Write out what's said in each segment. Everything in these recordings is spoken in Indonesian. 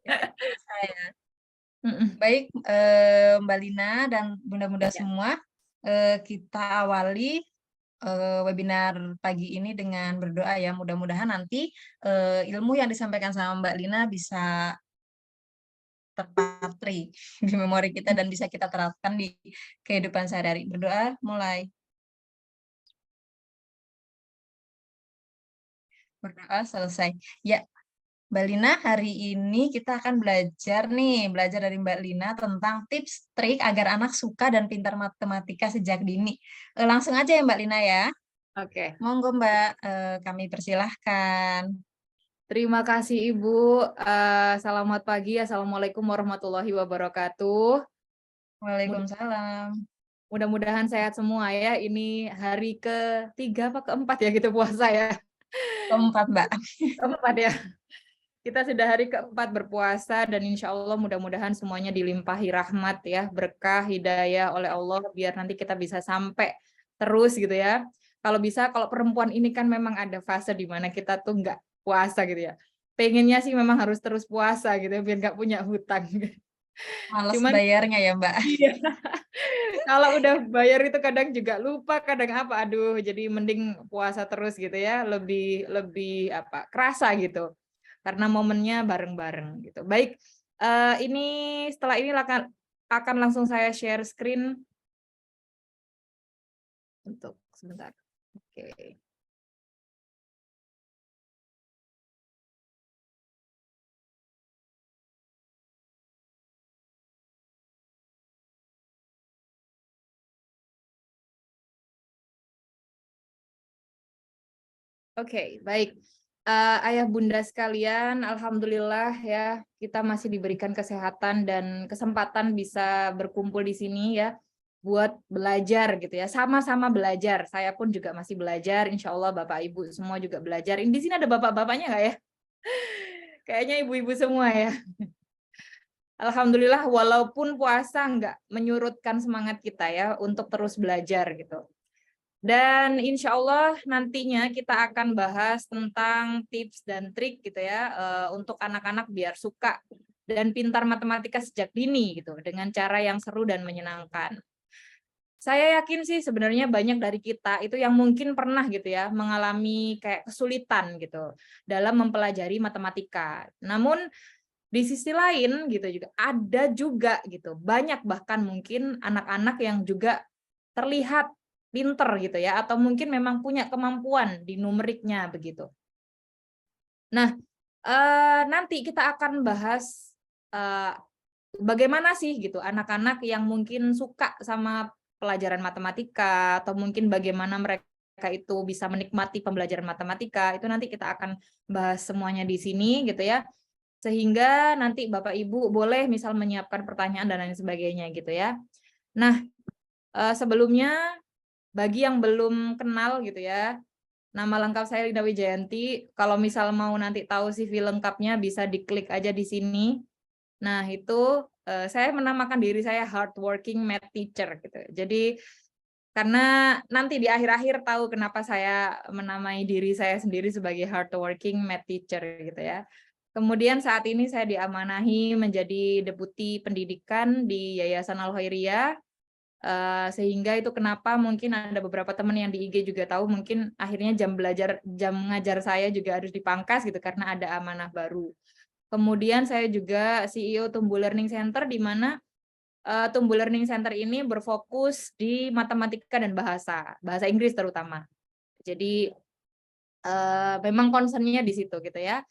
Saya. Mm-mm. Baik, Mbak Lina dan bunda-bunda Ya. semua, kita awali webinar pagi ini dengan berdoa ya. Mudah-mudahan nanti ilmu yang disampaikan sama Mbak Lina bisa terpatri di memori kita dan bisa kita terapkan di kehidupan sehari-hari. Berdoa mulai. Berdoa selesai. Ya, Mbak Lina, hari ini kita akan belajar dari Mbak Lina tentang tips trik agar anak suka dan pintar matematika sejak dini. Langsung aja ya Mbak Lina ya. Oke. Monggo Mbak, kami persilahkan. Terima kasih Ibu. Selamat pagi. Assalamualaikum warahmatullahi wabarakatuh. Mudah- Waalaikumsalam. Mudah-mudahan sehat semua ya. Ini hari ketiga apa keempat ya gitu puasa ya. Keempat Mbak. Keempat ya. Kita sudah hari keempat berpuasa dan insya Allah mudah-mudahan semuanya dilimpahi rahmat ya, berkah, hidayah oleh Allah biar nanti kita bisa sampai terus gitu ya. Kalau bisa, kalau perempuan ini kan memang ada fase di mana kita tuh nggak puasa gitu ya. Pengennya sih memang harus terus puasa gitu ya, biar nggak punya hutang. Males Cuman bayarnya ya Mbak. iya, kalau udah bayar itu kadang juga lupa, kadang apa, aduh, jadi mending puasa terus gitu ya, lebih lebih apa, kerasa gitu. Karena momennya bareng-bareng gitu. Baik, ini setelah ini akan langsung saya share screen untuk sebentar. Oke. Oke, baik. Ayah bunda sekalian, alhamdulillah ya kita masih diberikan kesehatan dan kesempatan bisa berkumpul di sini ya buat belajar gitu ya. Sama-sama belajar. Saya pun juga masih belajar. Insya Allah Bapak Ibu semua juga belajar. Di sini ada bapak-bapaknya nggak ya? Kayaknya ibu-ibu semua ya. Alhamdulillah walaupun puasa nggak menyurutkan semangat kita ya untuk terus belajar gitu. Dan insya Allah nantinya kita akan bahas tentang tips dan trik gitu ya untuk anak-anak biar suka dan pintar matematika sejak dini gitu dengan cara yang seru dan menyenangkan. Saya yakin sih sebenarnya banyak dari kita itu yang mungkin pernah gitu ya mengalami kayak kesulitan gitu dalam mempelajari matematika. Namun di sisi lain gitu juga gitu banyak bahkan mungkin anak-anak yang juga terlihat pinter gitu ya atau mungkin memang punya kemampuan di numeriknya begitu. Nah, nanti kita akan bahas bagaimana sih gitu anak-anak yang mungkin suka sama pelajaran matematika atau mungkin bagaimana mereka itu bisa menikmati pembelajaran matematika itu nanti kita akan bahas semuanya di sini gitu ya. Sehingga nanti Bapak Ibu boleh misal menyiapkan pertanyaan dan lain sebagainya gitu ya. Nah, sebelumnya bagi yang belum kenal gitu ya, nama lengkap saya Lina Wijayanti. Kalau misal mau nanti tahu CV lengkapnya bisa diklik aja di sini. Nah, itu saya menamakan diri saya hardworking math teacher gitu. Jadi karena nanti di akhir-akhir tahu kenapa saya menamai diri saya sendiri sebagai hardworking math teacher gitu ya. Kemudian saat ini saya diamanahi menjadi deputi pendidikan di Yayasan Al Khairiyah, sehingga itu kenapa mungkin ada beberapa teman yang di IG juga tahu mungkin akhirnya jam ngajar saya juga harus dipangkas gitu karena ada amanah baru. Kemudian saya juga CEO Tumbuh Learning Center di mana Tumbuh Learning Center ini berfokus di matematika dan bahasa Inggris terutama. Jadi memang concern-nya di situ gitu ya.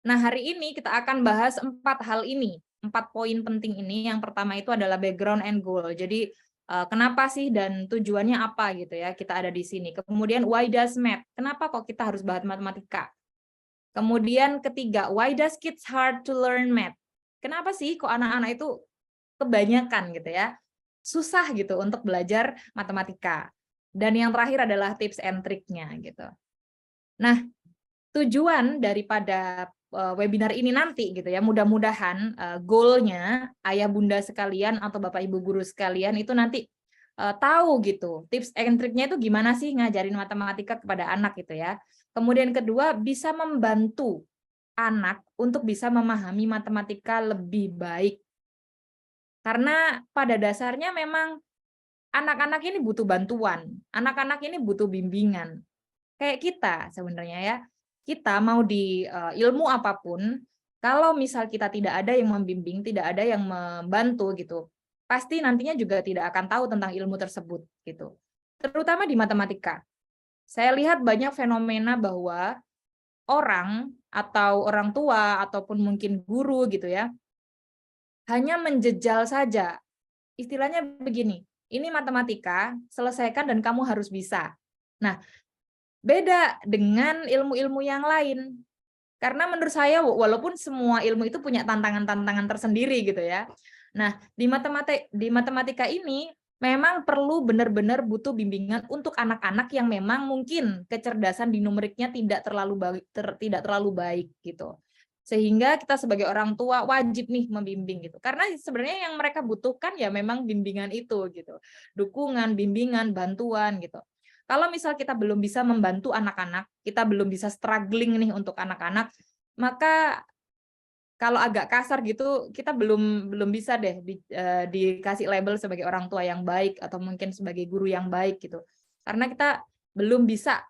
Nah, hari ini kita akan bahas 4 hal ini, 4 poin penting ini. Yang pertama itu adalah background and goal. Jadi kenapa sih dan tujuannya apa gitu ya kita ada di sini. Kemudian why does math? Kenapa kok kita harus bahas matematika? Kemudian ketiga, why does kids hard to learn math? Kenapa sih kok anak-anak itu kebanyakan gitu ya susah gitu untuk belajar matematika? Dan yang terakhir adalah tips and triknya gitu. Nah, tujuan daripada webinar ini nanti gitu ya, mudah-mudahan goalnya ayah bunda sekalian atau bapak ibu guru sekalian itu nanti tahu gitu tips and triknya itu gimana sih ngajarin matematika kepada anak gitu ya. Kemudian kedua bisa membantu anak untuk bisa memahami matematika lebih baik. Karena pada dasarnya memang anak-anak ini butuh bantuan, anak-anak ini butuh bimbingan. Kayak kita sebenarnya ya, kita mau di ilmu apapun, kalau misal kita tidak ada yang membimbing, tidak ada yang membantu gitu, pasti nantinya juga tidak akan tahu tentang ilmu tersebut gitu. Terutama di matematika. Saya lihat banyak fenomena bahwa orang atau orang tua ataupun mungkin guru gitu ya, hanya menjejal saja. Istilahnya begini, ini matematika, selesaikan dan kamu harus bisa. Nah, beda dengan ilmu-ilmu yang lain. Karena menurut saya walaupun semua ilmu itu punya tantangan-tantangan tersendiri gitu ya. Nah, di matematika ini memang perlu benar-benar butuh bimbingan untuk anak-anak yang memang mungkin kecerdasan di numeriknya tidak terlalu baik gitu. Sehingga kita sebagai orang tua wajib nih membimbing gitu. Karena sebenarnya yang mereka butuhkan ya memang bimbingan itu gitu. Dukungan, bimbingan, bantuan gitu. Kalau misal kita belum bisa membantu anak-anak, kita belum bisa struggling nih untuk anak-anak, maka kalau agak kasar gitu, kita belum bisa deh dikasih label sebagai orang tua yang baik atau mungkin sebagai guru yang baik gitu. Karena kita belum bisa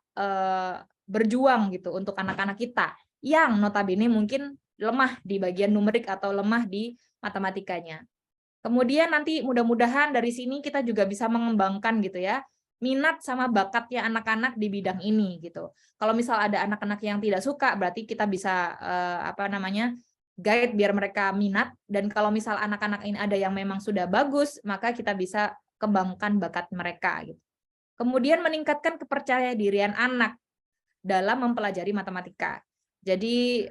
berjuang gitu untuk anak-anak kita yang notabene mungkin lemah di bagian numerik atau lemah di matematikanya. Kemudian nanti mudah-mudahan dari sini kita juga bisa mengembangkan gitu ya, minat sama bakatnya anak-anak di bidang ini gitu. Kalau misal ada anak-anak yang tidak suka, berarti kita bisa guide biar mereka minat. Dan kalau misal anak-anak ini ada yang memang sudah bagus, maka kita bisa kembangkan bakat mereka gitu. Kemudian meningkatkan kepercayaan dirian anak dalam mempelajari matematika. Jadi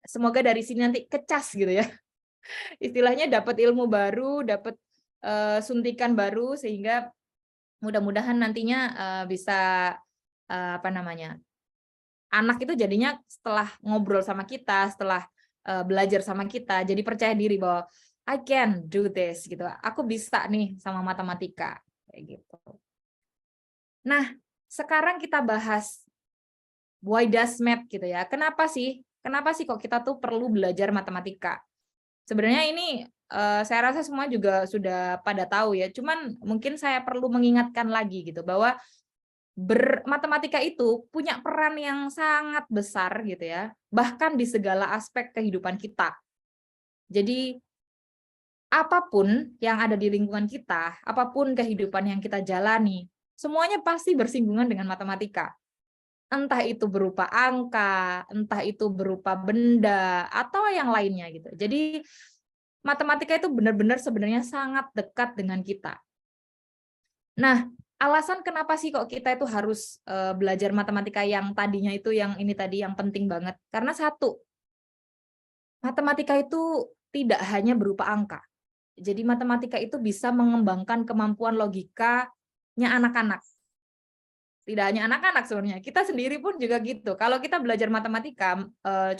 semoga dari sini nanti kecas gitu ya. Istilahnya dapat ilmu baru, dapat suntikan baru sehingga mudah-mudahan nantinya bisa anak itu jadinya setelah ngobrol sama kita, setelah belajar sama kita, jadi percaya diri bahwa I can do this gitu. Aku bisa nih sama matematika kayak gitu. Nah, sekarang kita bahas why does math gitu ya. Kenapa sih? Kenapa sih kok kita tuh perlu belajar matematika? Sebenarnya ini saya rasa semua juga sudah pada tahu ya. Cuman mungkin saya perlu mengingatkan lagi gitu bahwa matematika itu punya peran yang sangat besar gitu ya, bahkan di segala aspek kehidupan kita. Jadi apapun yang ada di lingkungan kita, apapun kehidupan yang kita jalani, semuanya pasti bersinggungan dengan matematika. Entah itu berupa angka, entah itu berupa benda, atau yang lainnya gitu. Jadi matematika itu benar-benar sebenarnya sangat dekat dengan kita. Nah, alasan kenapa sih kok kita itu harus belajar matematika yang tadinya itu yang ini tadi yang penting banget? Karena satu, matematika itu tidak hanya berupa angka. Jadi matematika itu bisa mengembangkan kemampuan logikanya anak-anak. Tidak hanya anak-anak sebenarnya, kita sendiri pun juga gitu. Kalau kita belajar matematika,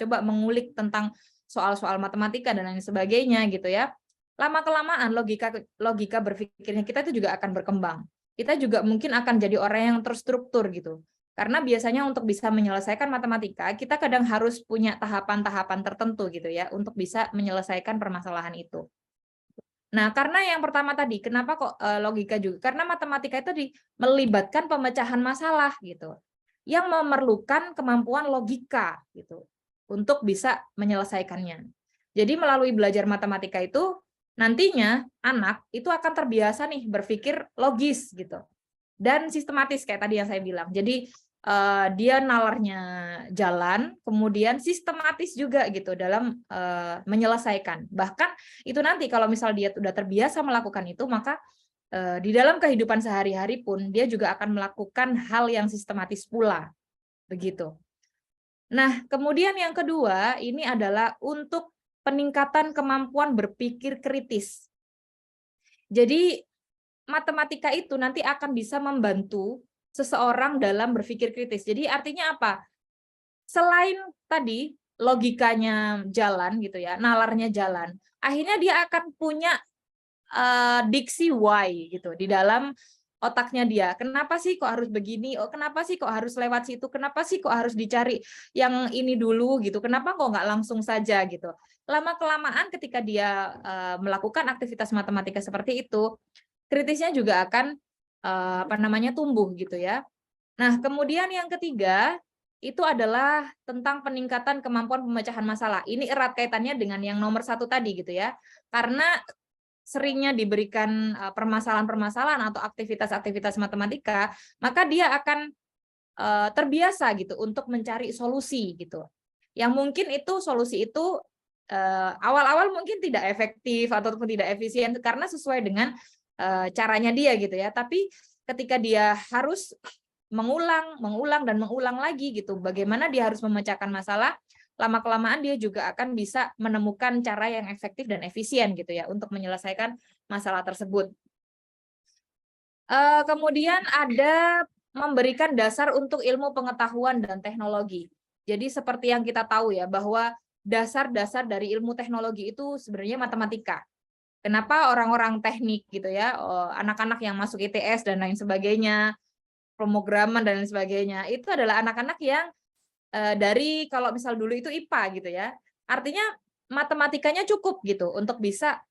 coba mengulik tentang soal-soal matematika dan lain sebagainya gitu ya. Lama-kelamaan logika berpikirnya kita itu juga akan berkembang. Kita juga mungkin akan jadi orang yang terstruktur gitu. Karena biasanya untuk bisa menyelesaikan matematika, kita kadang harus punya tahapan-tahapan tertentu gitu ya untuk bisa menyelesaikan permasalahan itu. Nah, karena yang pertama tadi, kenapa kok logika juga? Karena matematika itu melibatkan pemecahan masalah gitu, yang memerlukan kemampuan logika gitu untuk bisa menyelesaikannya. Jadi melalui belajar matematika itu nantinya anak itu akan terbiasa nih berpikir logis gitu dan sistematis kayak tadi yang saya bilang. Jadi dia nalarnya jalan, kemudian sistematis juga gitu dalam menyelesaikan. Bahkan itu nanti kalau misal dia sudah terbiasa melakukan itu, maka di dalam kehidupan sehari-hari pun dia juga akan melakukan hal yang sistematis pula. Begitu. Nah, kemudian yang kedua ini adalah untuk peningkatan kemampuan berpikir kritis. Jadi matematika itu nanti akan bisa membantu seseorang dalam berpikir kritis. Jadi artinya apa? Selain tadi logikanya jalan gitu ya, nalarnya jalan, akhirnya dia akan punya diksi why gitu di dalam otaknya dia. Kenapa sih kok harus begini? Oh, kenapa sih kok harus lewat situ? Kenapa sih kok harus dicari yang ini dulu gitu? Kenapa kok nggak langsung saja gitu? Lama-kelamaan ketika dia melakukan aktivitas matematika seperti itu, kritisnya juga akan tumbuh gitu ya. Nah, kemudian yang ketiga itu adalah tentang peningkatan kemampuan pemecahan masalah. Ini erat kaitannya dengan yang nomor 1 tadi gitu ya. Karena seringnya diberikan permasalahan-permasalahan atau aktivitas-aktivitas matematika, maka dia akan terbiasa gitu untuk mencari solusi gitu. Yang mungkin itu solusi itu awal-awal mungkin tidak efektif ataupun tidak efisien karena sesuai dengan caranya dia gitu ya. Tapi ketika dia harus mengulang dan mengulang lagi gitu, bagaimana dia harus memecahkan masalah, lama-kelamaan dia juga akan bisa menemukan cara yang efektif dan efisien gitu ya untuk menyelesaikan masalah tersebut. Kemudian ada memberikan dasar untuk ilmu pengetahuan dan teknologi. Jadi seperti yang kita tahu ya bahwa dasar-dasar dari ilmu teknologi itu sebenarnya matematika. Kenapa orang-orang teknik gitu ya, anak-anak yang masuk ITS dan lain sebagainya, pemrograman dan lain sebagainya, itu adalah anak-anak yang dari kalau misal dulu itu IPA gitu ya. Artinya matematikanya cukup gitu untuk bisa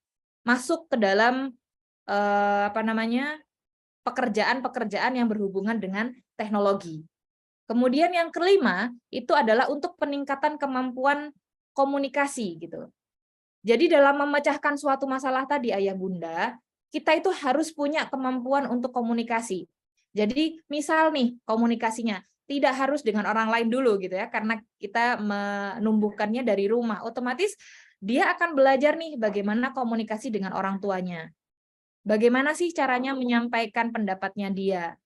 masuk ke dalam pekerjaan-pekerjaan yang berhubungan dengan teknologi. Kemudian yang kelima itu adalah untuk peningkatan kemampuan komunikasi gitu. Jadi dalam memecahkan suatu masalah tadi Ayah Bunda, kita itu harus punya kemampuan untuk komunikasi. Jadi misal nih komunikasinya tidak harus dengan orang lain dulu gitu ya, karena kita menumbuhkannya dari rumah, otomatis dia akan belajar nih bagaimana komunikasi dengan orang tuanya. Bagaimana sih caranya menyampaikan pendapatnya dia.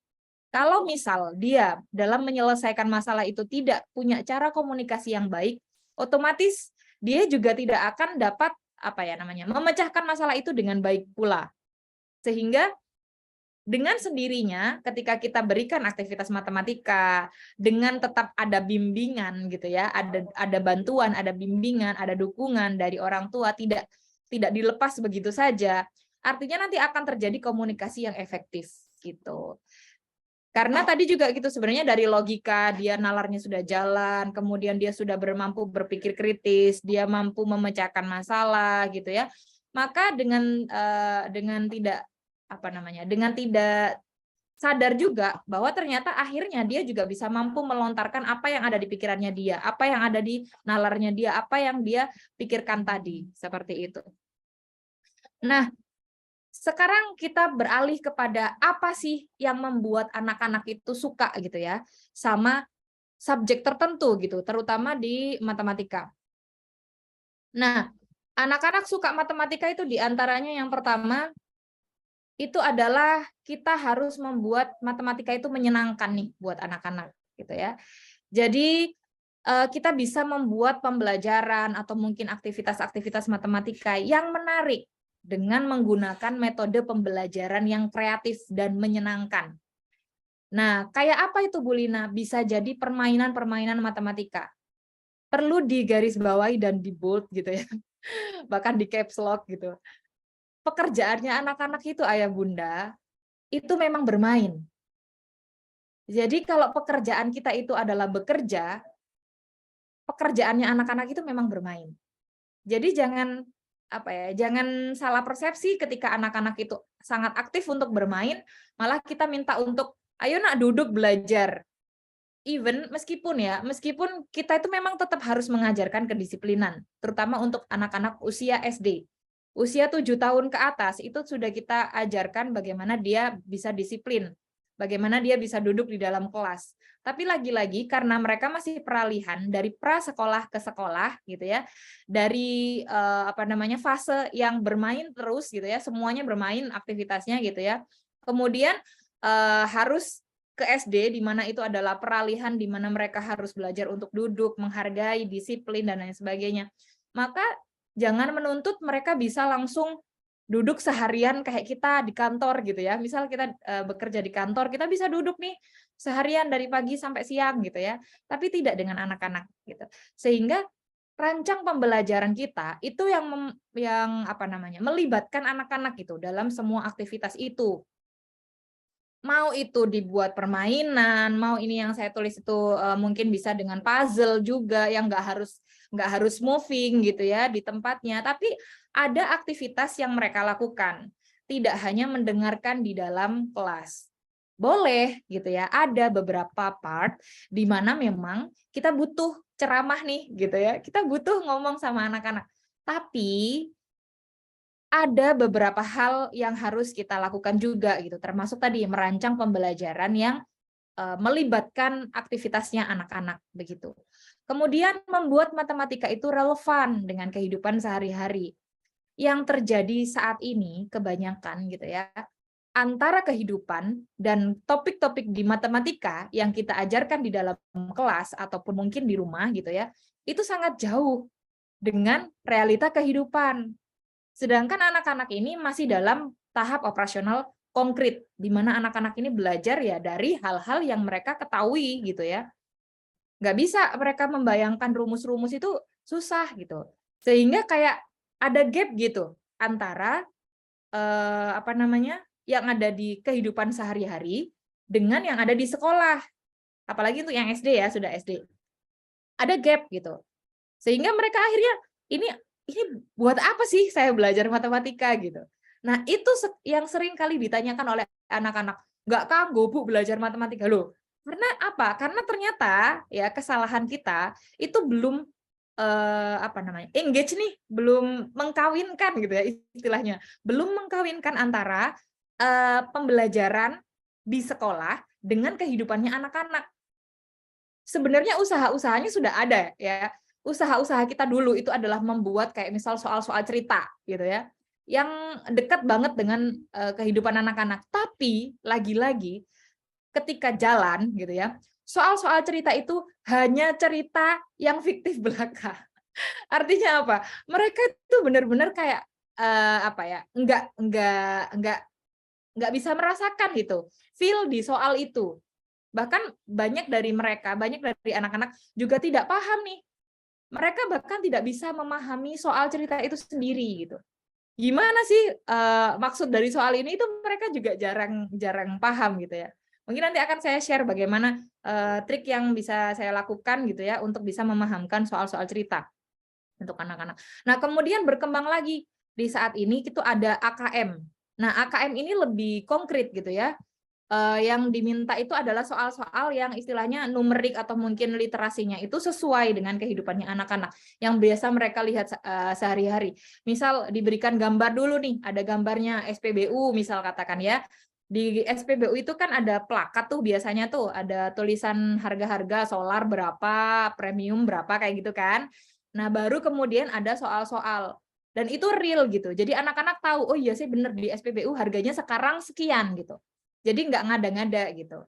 Kalau misal dia dalam menyelesaikan masalah itu tidak punya cara komunikasi yang baik, otomatis dia juga tidak akan dapat memecahkan masalah itu dengan baik pula. Sehingga dengan sendirinya ketika kita berikan aktivitas matematika dengan tetap ada bimbingan gitu ya, ada bantuan, ada bimbingan, ada dukungan dari orang tua, tidak dilepas begitu saja. Artinya nanti akan terjadi komunikasi yang efektif gitu. Karena tadi juga gitu sebenarnya dari logika dia nalarnya sudah jalan, kemudian dia sudah mampu berpikir kritis, dia mampu memecahkan masalah gitu ya. Maka dengan tidak sadar juga bahwa ternyata akhirnya dia juga bisa mampu melontarkan apa yang ada di pikirannya dia, apa yang ada di nalarnya dia, apa yang dia pikirkan tadi, seperti itu. Nah, sekarang kita beralih kepada apa sih yang membuat anak-anak itu suka gitu ya sama subjek tertentu gitu, terutama di matematika. Nah, anak-anak suka matematika itu diantaranya yang pertama itu adalah kita harus membuat matematika itu menyenangkan nih buat anak-anak gitu ya. Jadi kita bisa membuat pembelajaran atau mungkin aktivitas-aktivitas matematika yang menarik dengan menggunakan metode pembelajaran yang kreatif dan menyenangkan. Nah, kayak apa itu Bu Lina? Bisa jadi permainan-permainan matematika. Perlu digarisbawahi dan di bold gitu ya. Bahkan di caps lock gitu. Pekerjaannya anak-anak itu Ayah Bunda, itu memang bermain. Jadi kalau pekerjaan kita itu adalah bekerja, pekerjaannya anak-anak itu memang bermain. Jadi jangan salah persepsi ketika anak-anak itu sangat aktif untuk bermain, malah kita minta untuk ayo nak duduk belajar. Meskipun kita itu memang tetap harus mengajarkan kedisiplinan, terutama untuk anak-anak usia SD. Usia 7 tahun ke atas itu sudah kita ajarkan bagaimana dia bisa disiplin, bagaimana dia bisa duduk di dalam kelas. Tapi lagi-lagi karena mereka masih peralihan dari prasekolah ke sekolah gitu ya, dari fase yang bermain terus gitu ya, semuanya bermain aktivitasnya gitu ya. Kemudian harus ke SD di mana itu adalah peralihan di mana mereka harus belajar untuk duduk, menghargai, disiplin dan lain sebagainya. Maka jangan menuntut mereka bisa langsung duduk seharian kayak kita di kantor gitu ya. Misal kita bekerja di kantor, kita bisa duduk nih seharian dari pagi sampai siang gitu ya. Tapi tidak dengan anak-anak gitu. Sehingga rancang pembelajaran kita itu yang melibatkan anak-anak gitu dalam semua aktivitas itu. Mau itu dibuat permainan, mau ini yang saya tulis itu mungkin bisa dengan puzzle juga yang nggak harus moving gitu ya di tempatnya, tapi ada aktivitas yang mereka lakukan, tidak hanya mendengarkan di dalam kelas. Boleh gitu ya, ada beberapa part di mana memang kita butuh ceramah nih gitu ya, kita butuh ngomong sama anak-anak. Tapi ada beberapa hal yang harus kita lakukan juga gitu, termasuk tadi merancang pembelajaran yang melibatkan aktivitasnya anak-anak begitu. Kemudian membuat matematika itu relevan dengan kehidupan sehari-hari. Yang terjadi saat ini kebanyakan gitu ya, antara kehidupan dan topik-topik di matematika yang kita ajarkan di dalam kelas ataupun mungkin di rumah gitu ya, itu sangat jauh dengan realita kehidupan. Sedangkan anak-anak ini masih dalam tahap operasional konkret, di mana anak-anak ini belajar ya dari hal-hal yang mereka ketahui gitu ya. Nggak bisa mereka membayangkan rumus-rumus itu susah gitu. Sehingga kayak ada gap gitu antara apa namanya yang ada di kehidupan sehari-hari dengan yang ada di sekolah. Apalagi untuk yang SD ya, sudah SD. Ada gap gitu. Sehingga mereka akhirnya ini buat apa sih saya belajar matematika gitu. Nah, itu yang sering kali ditanyakan oleh anak-anak. Nggak kanggo Bu belajar matematika loh. Karena apa? Karena ternyata ya kesalahan kita itu belum apa namanya? Engage nih, belum mengkawinkan gitu ya istilahnya. Belum mengkawinkan antara pembelajaran di sekolah dengan kehidupannya anak-anak. Sebenarnya usaha-usahanya sudah ada ya. Usaha-usaha kita dulu itu adalah membuat kayak misal soal-soal cerita gitu ya, yang dekat banget dengan kehidupan anak-anak. Tapi lagi-lagi ketika jalan gitu ya, soal-soal cerita itu hanya cerita yang fiktif belaka. Artinya apa? Mereka itu benar-benar kayak apa ya? Nggak bisa merasakan gitu, feel di soal itu. Bahkan banyak dari mereka, banyak dari anak-anak juga tidak paham nih. Mereka bahkan tidak bisa memahami soal cerita itu sendiri gitu. Gimana sih maksud dari soal ini itu mereka juga jarang paham gitu ya. Mungkin nanti akan saya share bagaimana trik yang bisa saya lakukan gitu ya untuk bisa memahamkan soal-soal cerita untuk anak-anak. Nah, kemudian berkembang lagi di saat ini itu ada AKM. Nah, AKM ini lebih konkret gitu ya. Yang diminta itu adalah soal-soal yang istilahnya numerik atau mungkin literasinya itu sesuai dengan kehidupannya anak-anak yang biasa mereka lihat sehari-hari. Misal diberikan gambar dulu nih, ada gambarnya SPBU misal katakan ya. Di SPBU itu kan ada plakat tuh biasanya tuh, ada tulisan harga-harga solar berapa, premium berapa kayak gitu kan. Nah, baru kemudian ada soal-soal dan itu real gitu. Jadi anak-anak tahu, oh iya sih bener di SPBU harganya sekarang sekian gitu. Jadi nggak ngada-ngada gitu.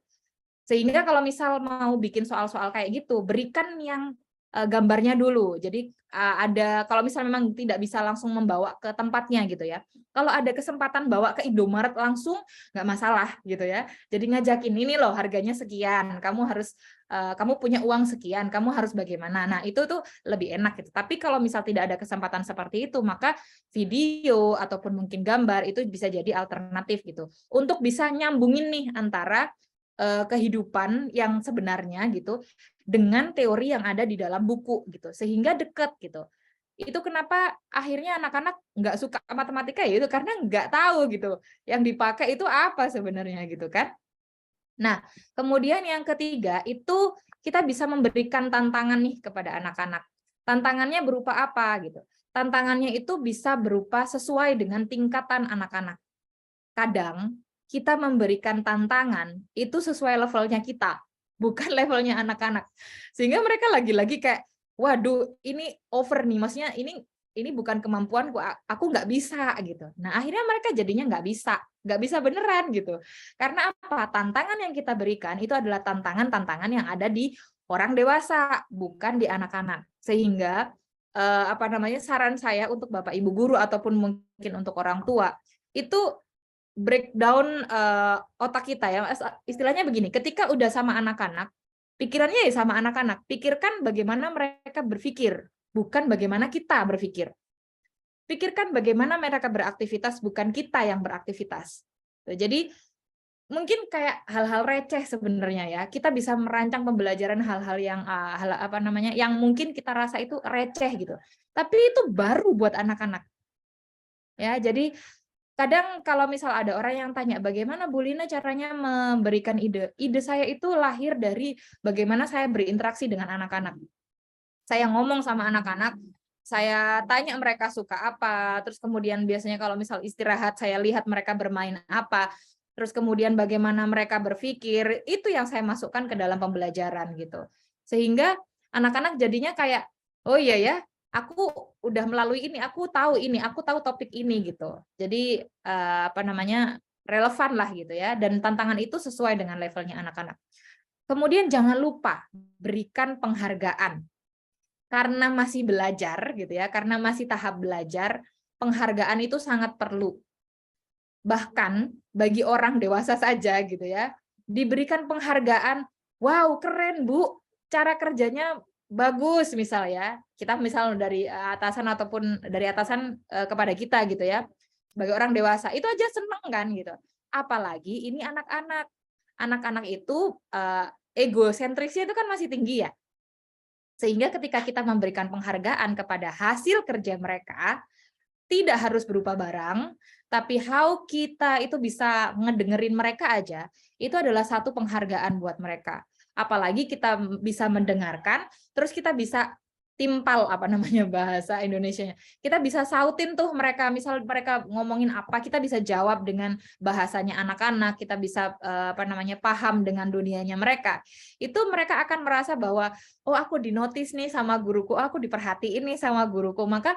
Sehingga kalau misal mau bikin soal-soal kayak gitu, berikan yang gambarnya dulu. Jadi ada kalau misal memang tidak bisa langsung membawa ke tempatnya gitu ya. Kalau ada kesempatan bawa ke Indomaret langsung nggak masalah gitu ya. Jadi ngajakin ini loh harganya sekian, kamu punya uang sekian, kamu harus bagaimana. Nah, itu tuh lebih enak gitu. Tapi kalau misal tidak ada kesempatan seperti itu, maka video ataupun mungkin gambar itu bisa jadi alternatif gitu. Untuk bisa nyambungin nih antara kehidupan yang sebenarnya gitu dengan teori yang ada di dalam buku gitu sehingga dekat gitu. Itu kenapa akhirnya anak-anak nggak suka matematika ya itu karena nggak tahu gitu yang dipakai itu apa sebenarnya gitu kan. Nah, kemudian yang ketiga itu kita bisa memberikan tantangan nih kepada anak-anak. Tantangannya berupa apa gitu? Tantangannya itu bisa berupa sesuai dengan tingkatan anak-anak. Kadang kita memberikan tantangan itu sesuai levelnya kita, bukan levelnya anak-anak. Sehingga mereka lagi-lagi kayak, waduh ini over nih, maksudnya ini bukan kemampuanku, aku nggak bisa gitu. Nah akhirnya mereka jadinya nggak bisa beneran gitu. Karena apa? Tantangan yang kita berikan itu adalah tantangan-tantangan yang ada di orang dewasa, bukan di anak-anak. Sehingga apa namanya saran saya untuk Bapak Ibu guru ataupun mungkin untuk orang tua itu breakdown otak kita ya. Istilahnya begini, ketika udah sama anak-anak, pikirannya ya sama anak-anak. Pikirkan bagaimana mereka berpikir, bukan bagaimana kita berpikir. Pikirkan bagaimana mereka beraktivitas, bukan kita yang beraktivitas. Jadi mungkin kayak hal-hal receh sebenarnya ya. Kita bisa merancang pembelajaran hal-hal yang yang mungkin kita rasa itu receh gitu. Tapi itu baru buat anak-anak. Ya, jadi kadang kalau misal ada orang yang tanya bagaimana Bu Lina caranya memberikan ide. Ide saya itu lahir dari bagaimana saya berinteraksi dengan anak-anak. Saya ngomong sama anak-anak, saya tanya mereka suka apa, terus kemudian biasanya kalau misal istirahat saya lihat mereka bermain apa, terus kemudian bagaimana mereka berpikir, itu yang saya masukkan ke dalam pembelajaran gitu. Sehingga anak-anak jadinya kayak, oh iya ya, aku udah melalui ini, aku tahu topik ini gitu. Jadi relevan lah gitu ya, dan tantangan itu sesuai dengan levelnya anak-anak. Kemudian jangan lupa berikan penghargaan. Karena masih belajar gitu ya, karena masih tahap belajar, penghargaan itu sangat perlu. Bahkan bagi orang dewasa saja gitu ya, diberikan penghargaan, "Wow, keren Bu, cara kerjanya bagus," misal ya. Kita misal dari atasan ataupun dari atasan kepada kita gitu ya. Sebagai orang dewasa, itu aja seneng kan gitu. Apalagi ini anak-anak. Anak-anak itu egosentrisnya itu kan masih tinggi ya. Sehingga ketika kita memberikan penghargaan kepada hasil kerja mereka, tidak harus berupa barang, tapi how kita itu bisa ngedengerin mereka aja, itu adalah satu penghargaan buat mereka. Apalagi kita bisa mendengarkan, terus kita bisa timpal bahasa Indonesianya. Kita bisa sautin tuh mereka, misal mereka ngomongin apa, kita bisa jawab dengan bahasanya anak-anak, kita bisa paham dengan dunianya mereka. Itu mereka akan merasa bahwa oh aku dinotis nih sama guruku, aku diperhatiin nih sama guruku, maka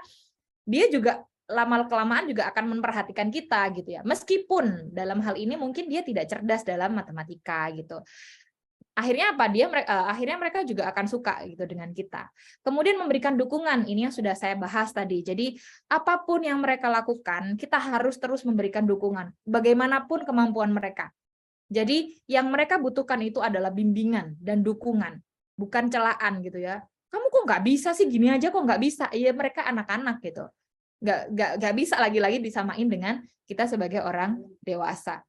dia juga lama-kelamaan juga akan memperhatikan kita gitu ya. Meskipun dalam hal ini mungkin dia tidak cerdas dalam matematika gitu. Akhirnya apa? Akhirnya mereka juga akan suka gitu dengan kita. Kemudian memberikan dukungan, ini yang sudah saya bahas tadi. Jadi apapun yang mereka lakukan, kita harus terus memberikan dukungan. Bagaimanapun kemampuan mereka. Jadi yang mereka butuhkan itu adalah bimbingan dan dukungan, bukan celaan gitu ya. Kamu kok nggak bisa sih, gini aja kok nggak bisa? Iya, mereka anak-anak gitu. Nggak bisa lagi-lagi disamain dengan kita sebagai orang dewasa.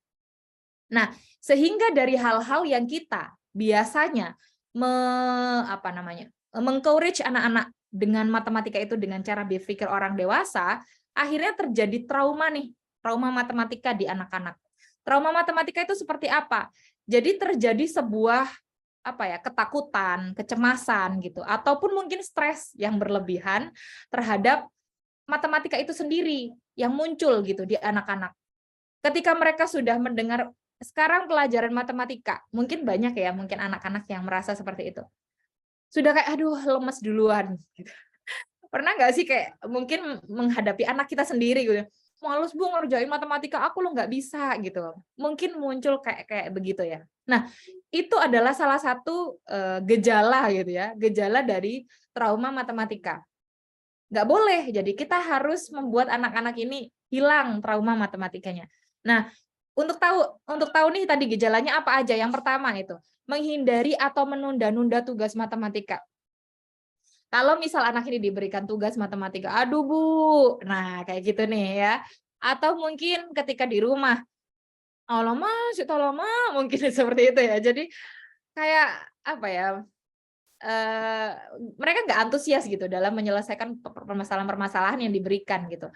Nah, sehingga dari hal-hal yang kita biasanya meng-encourage anak-anak dengan matematika itu dengan cara berpikir orang dewasa, akhirnya terjadi trauma nih, trauma matematika di anak-anak. Trauma matematika itu seperti apa? Jadi terjadi sebuah ketakutan, kecemasan gitu, ataupun mungkin stres yang berlebihan terhadap matematika itu sendiri yang muncul gitu di anak-anak. Ketika mereka sudah mendengar sekarang pelajaran matematika, mungkin banyak ya, mungkin anak-anak yang merasa seperti itu. Sudah kayak, aduh lemes duluan. Gitu. Pernah nggak sih kayak mungkin menghadapi anak kita sendiri gitu, males Bu ngerjain matematika, aku lo nggak bisa gitu. Mungkin muncul kayak begitu ya. Nah, itu adalah salah satu gejala gitu ya, gejala dari trauma matematika. Nggak boleh, jadi kita harus membuat anak-anak ini hilang trauma matematikanya. Nah, untuk tahu nih tadi gejalanya apa aja. Yang pertama itu, menghindari atau menunda-nunda tugas matematika. Kalau misal anak ini diberikan tugas matematika, aduh Bu, nah kayak gitu nih ya. Atau mungkin ketika di rumah, alamak, lama, mungkin seperti itu ya. Jadi kayak eee, mereka nggak antusias gitu dalam menyelesaikan permasalahan-permasalahan yang diberikan gitu.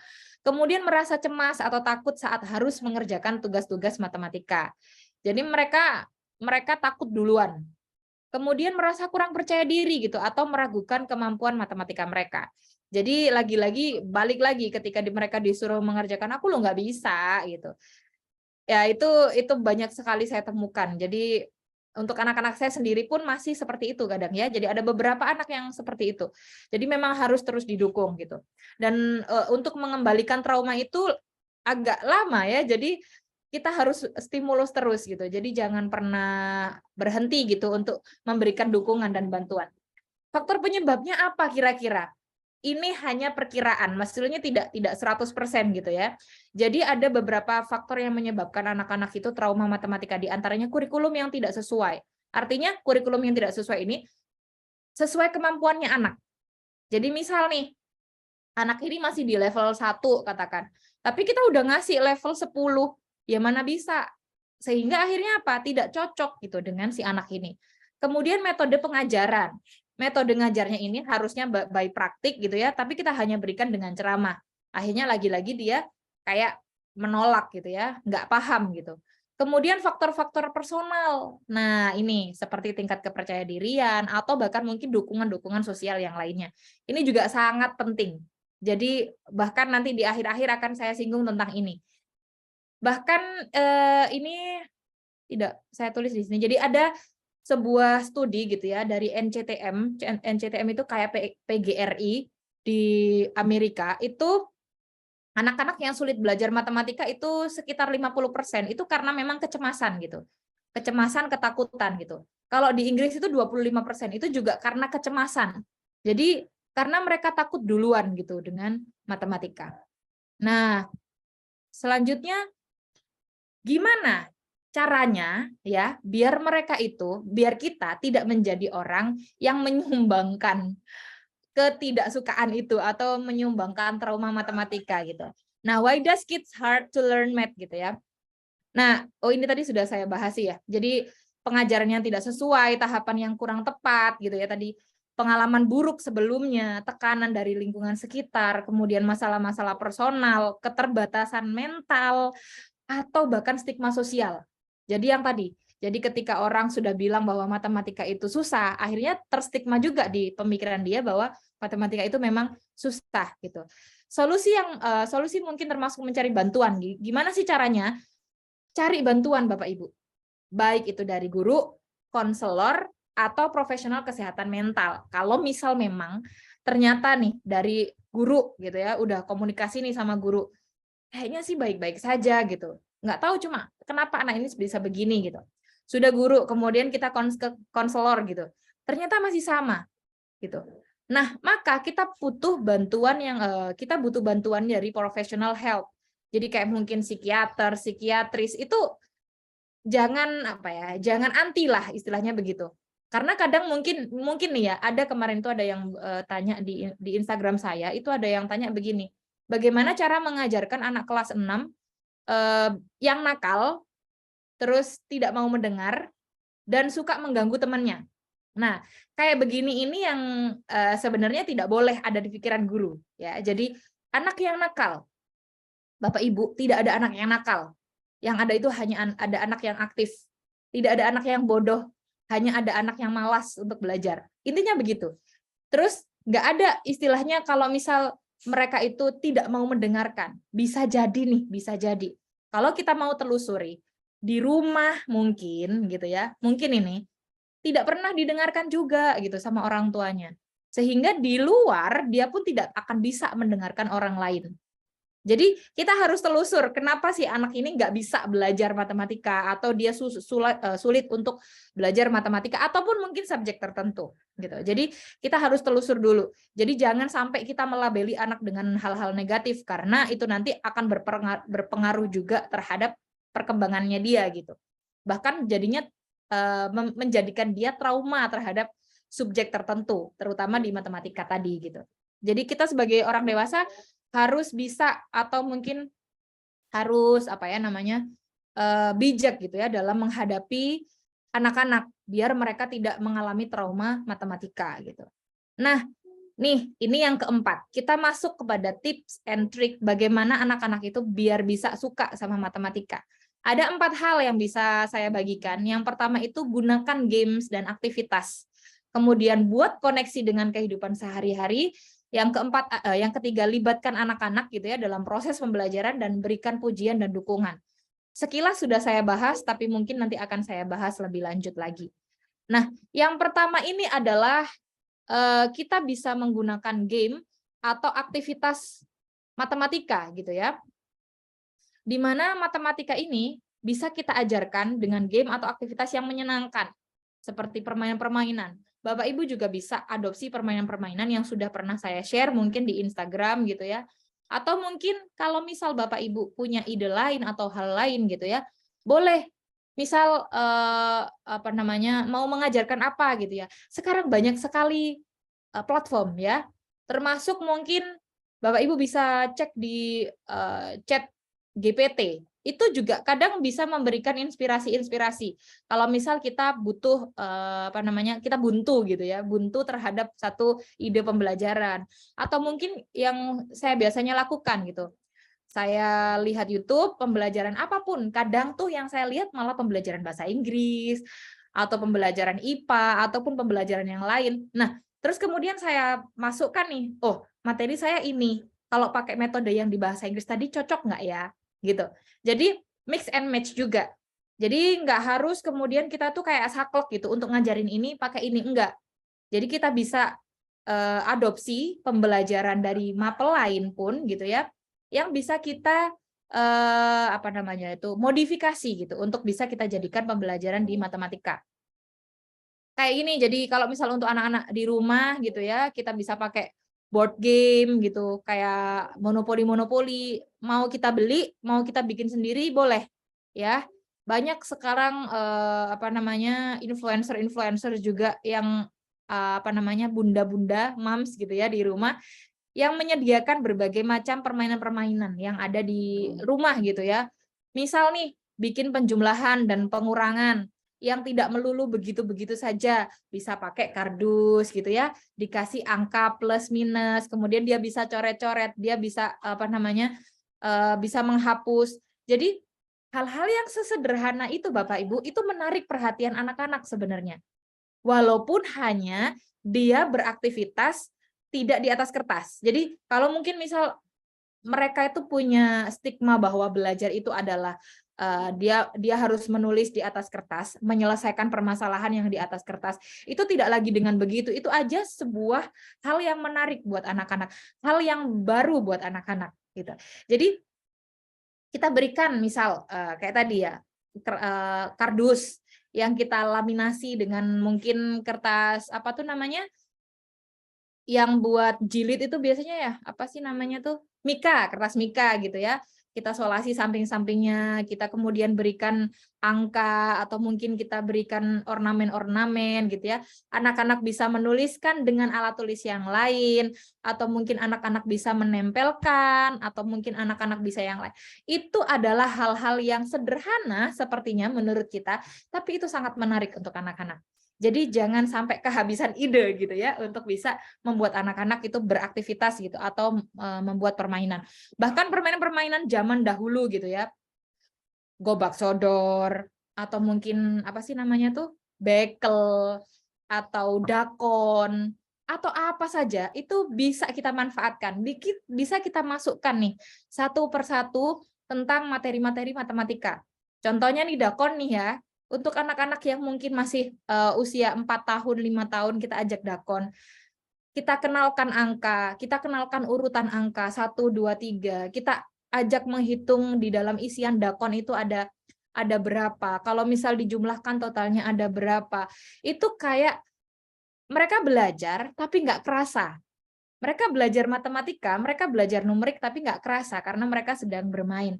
Kemudian merasa cemas atau takut saat harus mengerjakan tugas-tugas matematika. Jadi mereka takut duluan. Kemudian merasa kurang percaya diri gitu atau meragukan kemampuan matematika mereka. Jadi lagi-lagi balik lagi ketika mereka disuruh mengerjakan, "Aku lo nggak bisa," gitu. Ya itu banyak sekali saya temukan. Jadi untuk anak-anak saya sendiri pun masih seperti itu kadang ya. Jadi ada beberapa anak yang seperti itu. Jadi memang harus terus didukung gitu. Dan untuk mengembalikan trauma itu agak lama ya. Jadi kita harus stimulus terus gitu. Jadi jangan pernah berhenti gitu untuk memberikan dukungan dan bantuan. Faktor penyebabnya apa kira-kira? Ini hanya perkiraan, maksudnya tidak 100% gitu ya. Jadi ada beberapa faktor yang menyebabkan anak-anak itu trauma matematika, di antaranya kurikulum yang tidak sesuai. Artinya kurikulum yang tidak sesuai ini sesuai kemampuannya anak. Jadi misal nih, anak ini masih di level 1 katakan, tapi kita udah ngasih level 10, ya mana bisa. sehingga akhirnya apa? Tidak cocok gitu dengan si anak ini. Kemudian metode pengajaran. Metode ngajarnya ini harusnya by praktik gitu ya, tapi kita hanya berikan dengan ceramah. Akhirnya lagi-lagi dia kayak menolak gitu ya, nggak paham gitu. Kemudian faktor-faktor personal. Nah, ini seperti tingkat kepercayaan atau bahkan mungkin dukungan-dukungan sosial yang lainnya. Ini juga sangat penting. Jadi bahkan nanti di akhir-akhir akan saya singgung tentang ini. Bahkan ini tidak saya tulis di sini. Jadi ada sebuah studi gitu ya dari NCTM. NCTM itu kayak PGRI di Amerika, itu anak-anak yang sulit belajar matematika itu sekitar 50% itu karena memang kecemasan gitu. Kecemasan, ketakutan gitu. Kalau di Inggris itu 25% itu juga karena kecemasan. Jadi karena mereka takut duluan gitu dengan matematika. Nah, selanjutnya gimana caranya ya biar mereka itu, biar kita tidak menjadi orang yang menyumbangkan ketidaksukaan itu atau menyumbangkan trauma matematika gitu. Nah, why does kids hard to learn math gitu ya. Nah, ini tadi sudah saya bahas ya. Jadi pengajaran yang tidak sesuai, tahapan yang kurang tepat gitu ya tadi, pengalaman buruk sebelumnya, tekanan dari lingkungan sekitar, kemudian masalah-masalah personal, keterbatasan mental, atau bahkan stigma sosial. Jadi yang tadi, jadi ketika orang sudah bilang bahwa matematika itu susah, akhirnya terstigma juga di pemikiran dia bahwa matematika itu memang susah gitu. Solusi mungkin termasuk mencari bantuan. Gimana sih caranya? Cari bantuan Bapak Ibu. Baik itu dari guru, konselor, atau profesional kesehatan mental. Kalau misal memang ternyata nih dari guru gitu ya, udah komunikasi nih sama guru, kayaknya sih baik-baik saja gitu. Nggak tahu cuma kenapa anak ini bisa begini gitu. Sudah guru, kemudian kita ke konselor gitu. Ternyata masih sama gitu. Nah, maka kita butuh bantuan dari professional health. Jadi kayak mungkin psikiater, psikiatris itu jangan apa ya, jangan anti lah istilahnya begitu. Karena kadang mungkin nih ya, ada kemarin itu ada yang tanya di Instagram saya, itu ada yang tanya begini, bagaimana cara mengajarkan anak kelas 6 yang nakal, terus tidak mau mendengar, dan suka mengganggu temannya. Nah, kayak begini ini yang sebenarnya tidak boleh ada di pikiran guru. Ya, jadi anak yang nakal, Bapak Ibu, tidak ada anak yang nakal. Yang ada itu hanya ada anak yang aktif. Tidak ada anak yang bodoh, hanya ada anak yang malas untuk belajar. Intinya begitu. Terus nggak ada istilahnya kalau misal mereka itu tidak mau mendengarkan. Bisa jadi nih, bisa jadi. Kalau kita mau telusuri, di rumah mungkin gitu ya, mungkin ini tidak pernah didengarkan juga gitu sama orang tuanya. Sehingga di luar dia pun tidak akan bisa mendengarkan orang lain. Jadi kita harus telusur kenapa sih anak ini nggak bisa belajar matematika atau dia sulit untuk belajar matematika ataupun mungkin subjek tertentu gitu. Jadi kita harus telusur dulu. Jadi jangan sampai kita melabeli anak dengan hal-hal negatif karena itu nanti akan berpengaruh juga terhadap perkembangannya dia gitu. Bahkan jadinya menjadikan dia trauma terhadap subjek tertentu, terutama di matematika tadi gitu. Jadi kita sebagai orang dewasa harus bisa atau mungkin harus apa ya namanya bijak gitu ya dalam menghadapi anak-anak biar mereka tidak mengalami trauma matematika gitu. Nah, nih ini yang keempat. Kita masuk kepada tips and trick bagaimana anak-anak itu biar bisa suka sama matematika. Ada 4 hal yang bisa saya bagikan. Yang pertama itu gunakan games dan aktivitas. Kemudian buat koneksi dengan kehidupan sehari-hari. Yang ketiga, libatkan anak-anak gitu ya dalam proses pembelajaran dan berikan pujian dan dukungan. Sekilas sudah saya bahas, tapi mungkin nanti akan saya bahas lebih lanjut lagi. Nah, yang pertama ini adalah kita bisa menggunakan game atau aktivitas matematika gitu ya. Di mana matematika ini bisa kita ajarkan dengan game atau aktivitas yang menyenangkan, seperti permainan-permainan. Bapak Ibu juga bisa adopsi permainan-permainan yang sudah pernah saya share mungkin di Instagram gitu ya. Atau mungkin kalau misal Bapak Ibu punya ide lain atau hal lain gitu ya, boleh misal apa namanya mau mengajarkan apa gitu ya. Sekarang banyak sekali platform ya. Termasuk mungkin Bapak Ibu bisa cek di chat GPT. itu juga kadang bisa memberikan inspirasi-inspirasi. Kalau misal kita butuh kita buntu gitu ya, buntu terhadap satu ide pembelajaran, atau mungkin yang saya biasanya lakukan gitu. Saya lihat YouTube pembelajaran apapun, kadang tuh yang saya lihat malah pembelajaran bahasa Inggris atau pembelajaran IPA ataupun pembelajaran yang lain. Nah, terus kemudian saya masukkan nih, oh materi saya ini, kalau pakai metode yang di bahasa Inggris tadi cocok nggak ya? Gitu. Jadi mix and match juga. Jadi nggak harus kemudian kita tuh kayak saklek gitu untuk ngajarin ini pakai ini, enggak. Jadi kita bisa adopsi pembelajaran dari mapel lain pun gitu ya, yang bisa kita modifikasi gitu untuk bisa kita jadikan pembelajaran di matematika. Kayak gini, jadi kalau misal untuk anak-anak di rumah gitu ya, kita bisa pakai board game gitu, kayak monopoli, mau kita beli, mau kita bikin sendiri boleh ya. Banyak sekarang influencer-influencer juga yang bunda-bunda, moms gitu ya di rumah yang menyediakan berbagai macam permainan-permainan yang ada di rumah gitu ya. Misal nih, bikin penjumlahan dan pengurangan yang tidak melulu begitu-begitu saja, bisa pakai kardus gitu ya, dikasih angka plus minus, kemudian dia bisa coret-coret, dia bisa bisa menghapus. Jadi hal-hal yang sesederhana itu Bapak Ibu itu menarik perhatian anak-anak sebenarnya. Walaupun hanya dia beraktivitas tidak di atas kertas. Jadi kalau mungkin misal mereka itu punya stigma bahwa belajar itu adalah dia harus menulis di atas kertas, menyelesaikan permasalahan yang di atas kertas. Itu tidak lagi dengan begitu. Itu aja sebuah hal yang menarik buat anak-anak, hal yang baru buat anak-anak gitu. Jadi kita berikan misal kayak tadi ya, kardus yang kita laminasi dengan mungkin kertas apa tuh namanya? Yang buat jilid itu biasanya ya, apa sih namanya tuh? Mika, kertas mika gitu ya. Kita solasi samping-sampingnya, kita kemudian berikan angka atau mungkin kita berikan ornamen-ornamen gitu ya. Anak-anak bisa menuliskan dengan alat tulis yang lain atau mungkin anak-anak bisa menempelkan atau mungkin anak-anak bisa yang lain. Itu adalah hal-hal yang sederhana sepertinya menurut kita, tapi itu sangat menarik untuk anak-anak. Jadi jangan sampai kehabisan ide gitu ya untuk bisa membuat anak-anak itu beraktivitas gitu atau membuat permainan. Bahkan permainan-permainan zaman dahulu gitu ya. Gobak sodor atau mungkin apa sih namanya tuh? Bekel atau dakon atau apa saja itu bisa kita manfaatkan. Bisa kita masukkan nih satu persatu tentang materi-materi matematika. Contohnya nih dakon nih ya. Untuk anak-anak yang mungkin masih usia 4 tahun, 5 tahun kita ajak dakon. Kita kenalkan angka, kita kenalkan urutan angka 1, 2, 3. Kita ajak menghitung di dalam isian dakon itu ada berapa. Kalau misal dijumlahkan totalnya ada berapa. Itu kayak mereka belajar tapi nggak kerasa. Mereka belajar matematika, mereka belajar numerik tapi nggak kerasa karena mereka sedang bermain.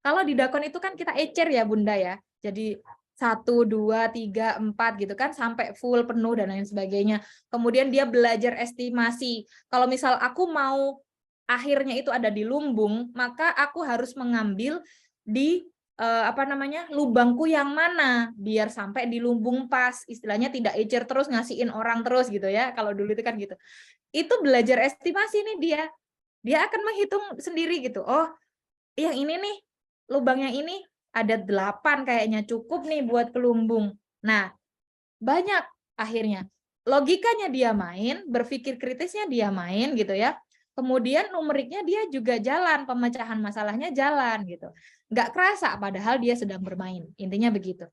Kalau di dakon itu kan kita ecer ya Bunda ya. Jadi 1, 2, 3, 4 gitu kan sampai full penuh dan lain sebagainya. Kemudian dia belajar estimasi. Kalau misal aku mau akhirnya itu ada di lumbung, maka aku harus mengambil di lubangku yang mana biar sampai di lumbung pas. Istilahnya tidak ecer terus ngasihin orang terus gitu ya. Kalau dulu itu kan gitu. Itu belajar estimasi nih dia. Dia akan menghitung sendiri gitu. Oh, yang ini nih lubangnya ini ada 8 kayaknya cukup nih buat kelumbung. Nah, banyak akhirnya. Logikanya dia main, berpikir kritisnya dia main gitu ya. Kemudian numeriknya dia juga jalan, pemecahan masalahnya jalan gitu. Nggak kerasa padahal dia sedang bermain. Intinya begitu.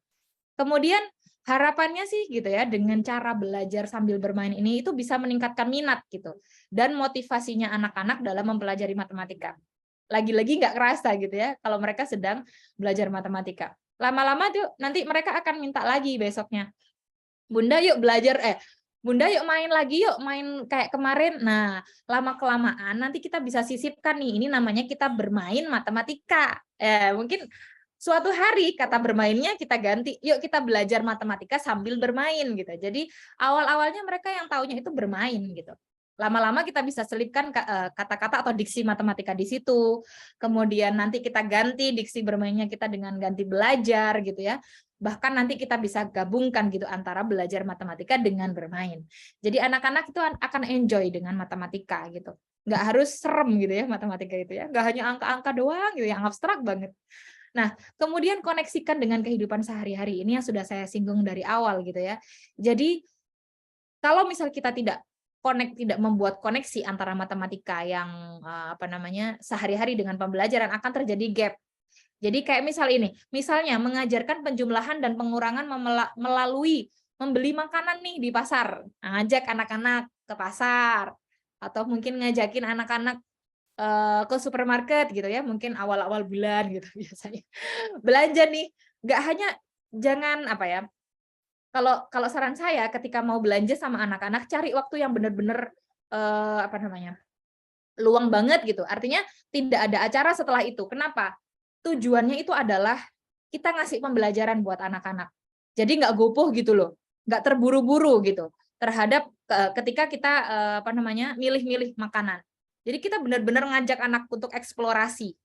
Kemudian harapannya sih gitu ya, dengan cara belajar sambil bermain ini itu bisa meningkatkan minat gitu. Dan motivasinya anak-anak dalam mempelajari matematika. Lagi-lagi nggak kerasa gitu ya kalau mereka sedang belajar matematika. Lama-lama tuh nanti mereka akan minta lagi besoknya. Bunda yuk Bunda yuk main lagi yuk, main kayak kemarin. Nah, lama-kelamaan nanti kita bisa sisipkan nih, ini namanya kita bermain matematika. Mungkin suatu hari kata bermainnya kita ganti, yuk kita belajar matematika sambil bermain gitu. Jadi awal-awalnya mereka yang taunya itu bermain gitu. Lama-lama kita bisa selipkan kata-kata atau diksi matematika di situ. Kemudian nanti kita ganti diksi bermainnya kita dengan ganti belajar gitu ya. Bahkan nanti kita bisa gabungkan gitu antara belajar matematika dengan bermain. Jadi anak-anak itu akan enjoy dengan matematika gitu. Nggak harus serem gitu ya matematika itu ya. Nggak hanya angka-angka doang gitu yang abstrak banget. Nah, kemudian koneksikan dengan kehidupan sehari-hari ini yang sudah saya singgung dari awal gitu ya. Jadi kalau misal kita tidak membuat koneksi antara matematika yang sehari-hari dengan pembelajaran, akan terjadi gap. Jadi kayak misal ini, misalnya mengajarkan penjumlahan dan pengurangan melalui membeli makanan nih di pasar, ngajak anak-anak ke pasar, atau mungkin ngajakin anak-anak ke supermarket gitu ya, mungkin awal-awal bulan gitu biasanya. Belanja nih, nggak hanya jangan kalau saran saya ketika mau belanja sama anak-anak, cari waktu yang benar-benar luang banget gitu. Artinya tidak ada acara setelah itu. Kenapa? Tujuannya itu adalah kita ngasih pembelajaran buat anak-anak. Jadi nggak gopoh gitu loh, nggak terburu-buru gitu terhadap ketika kita milih-milih makanan. Jadi kita benar-benar ngajak anak untuk eksplorasi,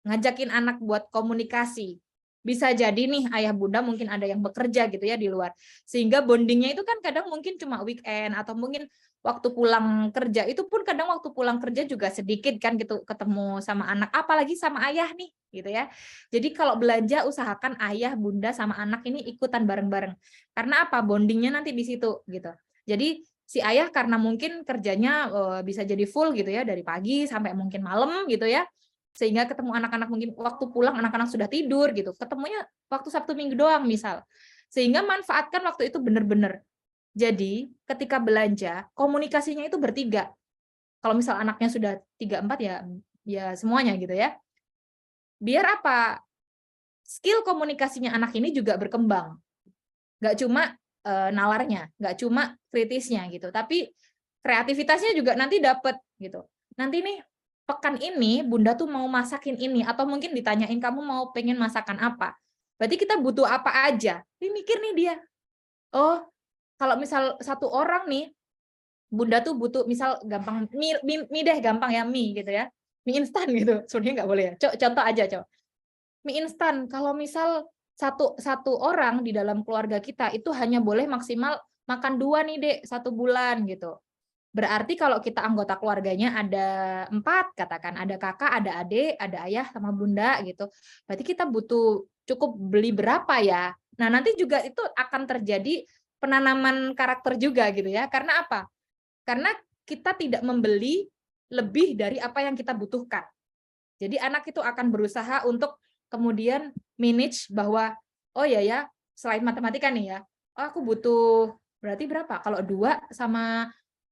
ngajakin anak buat komunikasi. Bisa jadi nih ayah bunda mungkin ada yang bekerja gitu ya di luar. Sehingga bondingnya itu kan kadang mungkin cuma weekend atau mungkin waktu pulang kerja, itu pun kadang waktu pulang kerja juga sedikit kan gitu ketemu sama anak, apalagi sama ayah nih gitu ya. Jadi kalau belanja usahakan ayah bunda sama anak ini ikutan bareng-bareng. Karena apa? Bondingnya nanti di situ gitu. Jadi si ayah karena mungkin kerjanya bisa jadi full gitu ya dari pagi sampai mungkin malam gitu ya. Sehingga ketemu anak-anak mungkin waktu pulang anak-anak sudah tidur gitu. Ketemunya waktu Sabtu Minggu doang misal. Sehingga manfaatkan waktu itu benar-benar. Jadi ketika belanja komunikasinya itu bertiga. Kalau misal anaknya sudah 3-4 ya semuanya gitu ya. Biar apa? Skill komunikasinya anak ini juga berkembang. Nggak cuma nalarnya, nggak cuma kritisnya gitu, tapi kreativitasnya juga nanti dapat gitu. Nanti nih pekan ini Bunda tuh mau masakin ini, atau mungkin ditanyain kamu mau pengen masakan apa. Berarti kita butuh apa aja. Ini mikir nih dia. Oh, kalau misal satu orang nih, Bunda tuh butuh misal gampang mie deh gampang ya mie gitu ya. Mie instan gitu. Sebenarnya nggak boleh ya. Contoh aja, mie instan. Kalau misal satu orang di dalam keluarga kita itu hanya boleh maksimal makan 2 nih dek 1 bulan gitu. Berarti kalau kita anggota keluarganya ada 4, katakan ada kakak, ada adik, ada ayah sama bunda gitu. Berarti kita butuh cukup beli berapa ya? Nah, nanti juga itu akan terjadi penanaman karakter juga gitu ya. Karena apa? Karena kita tidak membeli lebih dari apa yang kita butuhkan. Jadi anak itu akan berusaha untuk kemudian manage bahwa oh ya selain matematika nih ya, oh aku butuh berarti berapa? Kalau 2 sama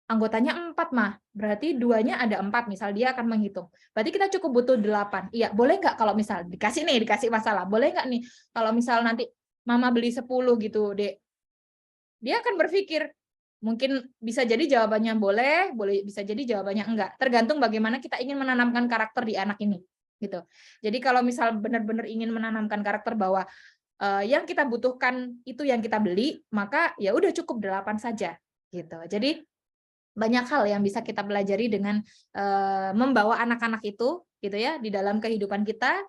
anggotanya 4 mah, berarti 2-nya ada 4, misal dia akan menghitung. Berarti kita cukup butuh 8. Iya, boleh nggak kalau misal dikasih masalah, boleh nggak nih kalau misal nanti mama beli 10 gitu, Dek. Dia akan berpikir, mungkin bisa jadi jawabannya boleh, bisa jadi jawabannya enggak. Tergantung bagaimana kita ingin menanamkan karakter di anak ini, gitu. Jadi kalau misal benar-benar ingin menanamkan karakter bahwa yang kita butuhkan itu yang kita beli, maka ya udah cukup 8 saja, gitu. Jadi banyak hal yang bisa kita pelajari dengan membawa anak-anak itu gitu ya di dalam kehidupan kita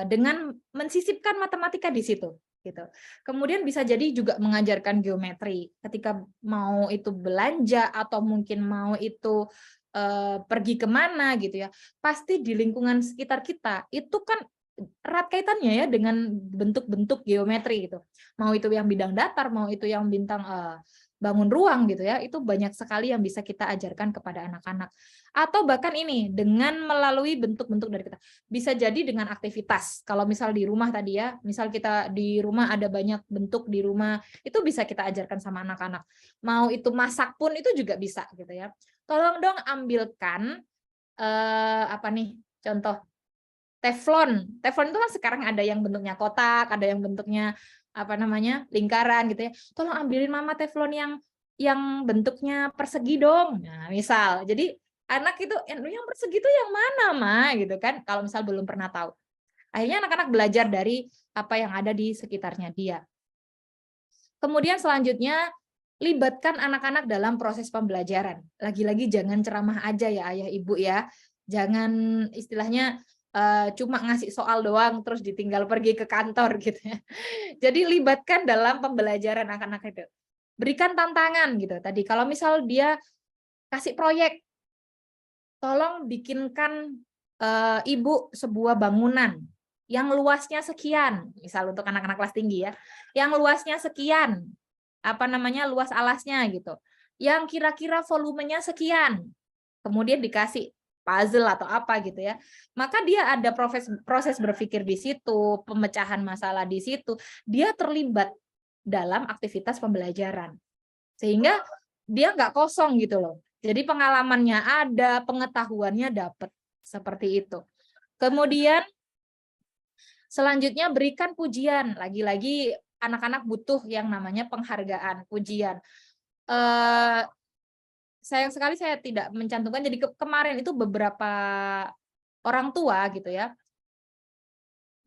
dengan mensisipkan matematika di situ gitu. Kemudian bisa jadi juga mengajarkan geometri ketika mau itu belanja atau mungkin mau itu pergi kemana gitu ya. Pasti di lingkungan sekitar kita itu kan erat kaitannya ya dengan bentuk-bentuk geometri gitu. Mau itu yang bidang datar, mau itu yang bintang bangun ruang gitu ya, itu banyak sekali yang bisa kita ajarkan kepada anak-anak. Atau bahkan ini dengan melalui bentuk-bentuk dari kita. Bisa jadi dengan aktivitas. Kalau misal di rumah tadi ya, misal kita di rumah ada banyak bentuk di rumah, itu bisa kita ajarkan sama anak-anak. Mau itu masak pun itu juga bisa gitu ya. Tolong dong ambilkan contoh teflon. Teflon itu kan sekarang ada yang bentuknya kotak, ada yang bentuknya lingkaran gitu ya. Tolong ambilin mama teflon yang bentuknya persegi dong. Nah, misal. Jadi anak itu yang persegi itu yang mana, Ma? Gitu kan. Kalau misal belum pernah tahu. Akhirnya anak-anak belajar dari apa yang ada di sekitarnya dia. Kemudian selanjutnya libatkan anak-anak dalam proses pembelajaran. Lagi-lagi jangan ceramah aja ya ayah ibu ya. Jangan istilahnya cuma ngasih soal doang terus ditinggal pergi ke kantor gitu ya. Jadi libatkan dalam pembelajaran anak-anak itu. Berikan tantangan gitu. Tadi kalau misal dia kasih proyek, tolong bikinkan ibu sebuah bangunan yang luasnya sekian, misal untuk anak-anak kelas tinggi ya, yang luasnya sekian, apa namanya, luas alasnya gitu, yang kira-kira volumenya sekian, kemudian dikasih puzzle atau apa gitu ya, maka dia ada proses berpikir di situ, pemecahan masalah di situ, dia terlibat dalam aktivitas pembelajaran, sehingga dia nggak kosong gitu loh. Jadi pengalamannya ada, pengetahuannya dapat seperti itu. Kemudian selanjutnya berikan pujian. Lagi-lagi anak-anak butuh yang namanya penghargaan, pujian. Sayang sekali saya tidak mencantumkan. Jadi kemarin itu beberapa orang tua gitu ya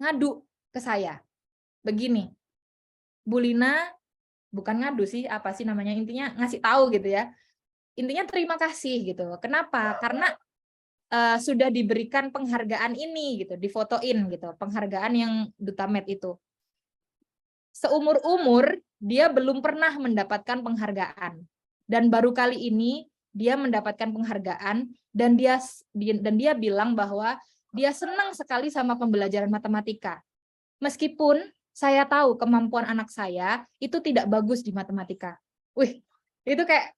ngadu ke saya. Begini, Bu Lina, bukan ngadu sih, apa sih namanya, intinya ngasih tahu gitu ya. Intinya terima kasih gitu. Kenapa? Karena sudah diberikan penghargaan ini gitu, difotoin gitu, penghargaan yang Duta Med itu. Seumur-umur dia belum pernah mendapatkan penghargaan. Dan baru kali ini dia mendapatkan penghargaan dan dia bilang bahwa dia senang sekali sama pembelajaran matematika. Meskipun saya tahu kemampuan anak saya itu tidak bagus di matematika. Wih, itu kayak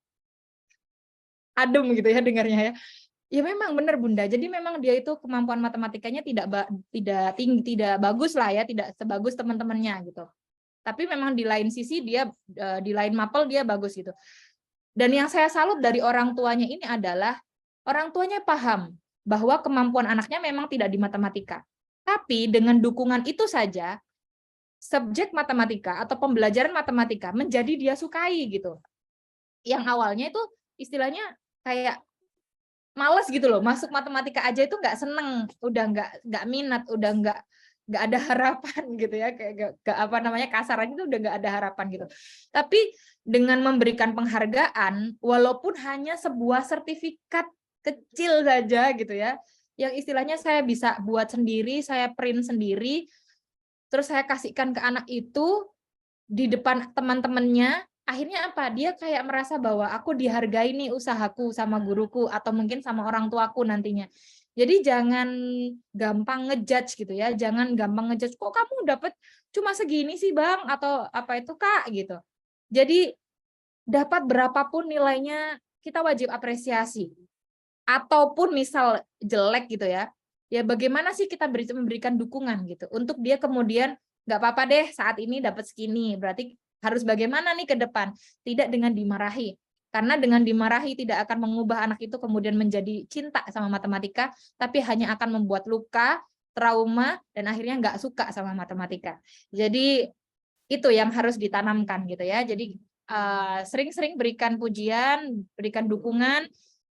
adem gitu ya dengarnya ya. Ya memang benar Bunda. Jadi memang dia itu kemampuan matematikanya tidak tinggi, tidak bagus lah ya, tidak sebagus teman-temannya gitu. Tapi memang di lain sisi dia di lain mapel dia bagus gitu. Dan yang saya salut dari orang tuanya ini adalah orang tuanya paham bahwa kemampuan anaknya memang tidak di matematika. Tapi dengan dukungan itu saja subjek matematika atau pembelajaran matematika menjadi dia sukai gitu. Yang awalnya itu istilahnya kayak males gitu loh, masuk matematika aja itu nggak seneng, udah nggak minat, udah nggak ada harapan gitu ya, kayak nggak apa namanya, kasarannya itu udah nggak ada harapan gitu. Tapi dengan memberikan penghargaan, walaupun hanya sebuah sertifikat kecil saja gitu ya, yang istilahnya saya bisa buat sendiri, saya print sendiri, terus saya kasihkan ke anak itu di depan teman-temannya, akhirnya apa? Dia kayak merasa bahwa aku dihargai nih usahaku sama guruku atau mungkin sama orang tuaku nantinya. Jadi jangan gampang ngejudge gitu ya, jangan gampang ngejudge, kok kamu dapat cuma segini sih Bang atau apa itu Kak gitu. Jadi dapat berapapun nilainya kita wajib apresiasi. Ataupun misal jelek gitu ya, ya bagaimana sih kita memberikan dukungan gitu untuk dia kemudian nggak apa-apa deh saat ini dapat segini, berarti harus bagaimana nih ke depan, tidak dengan dimarahi, karena dengan dimarahi tidak akan mengubah anak itu kemudian menjadi cinta sama matematika, tapi hanya akan membuat luka, trauma, dan akhirnya nggak suka sama matematika. Jadi itu yang harus ditanamkan gitu ya. Jadi sering-sering berikan pujian, berikan dukungan.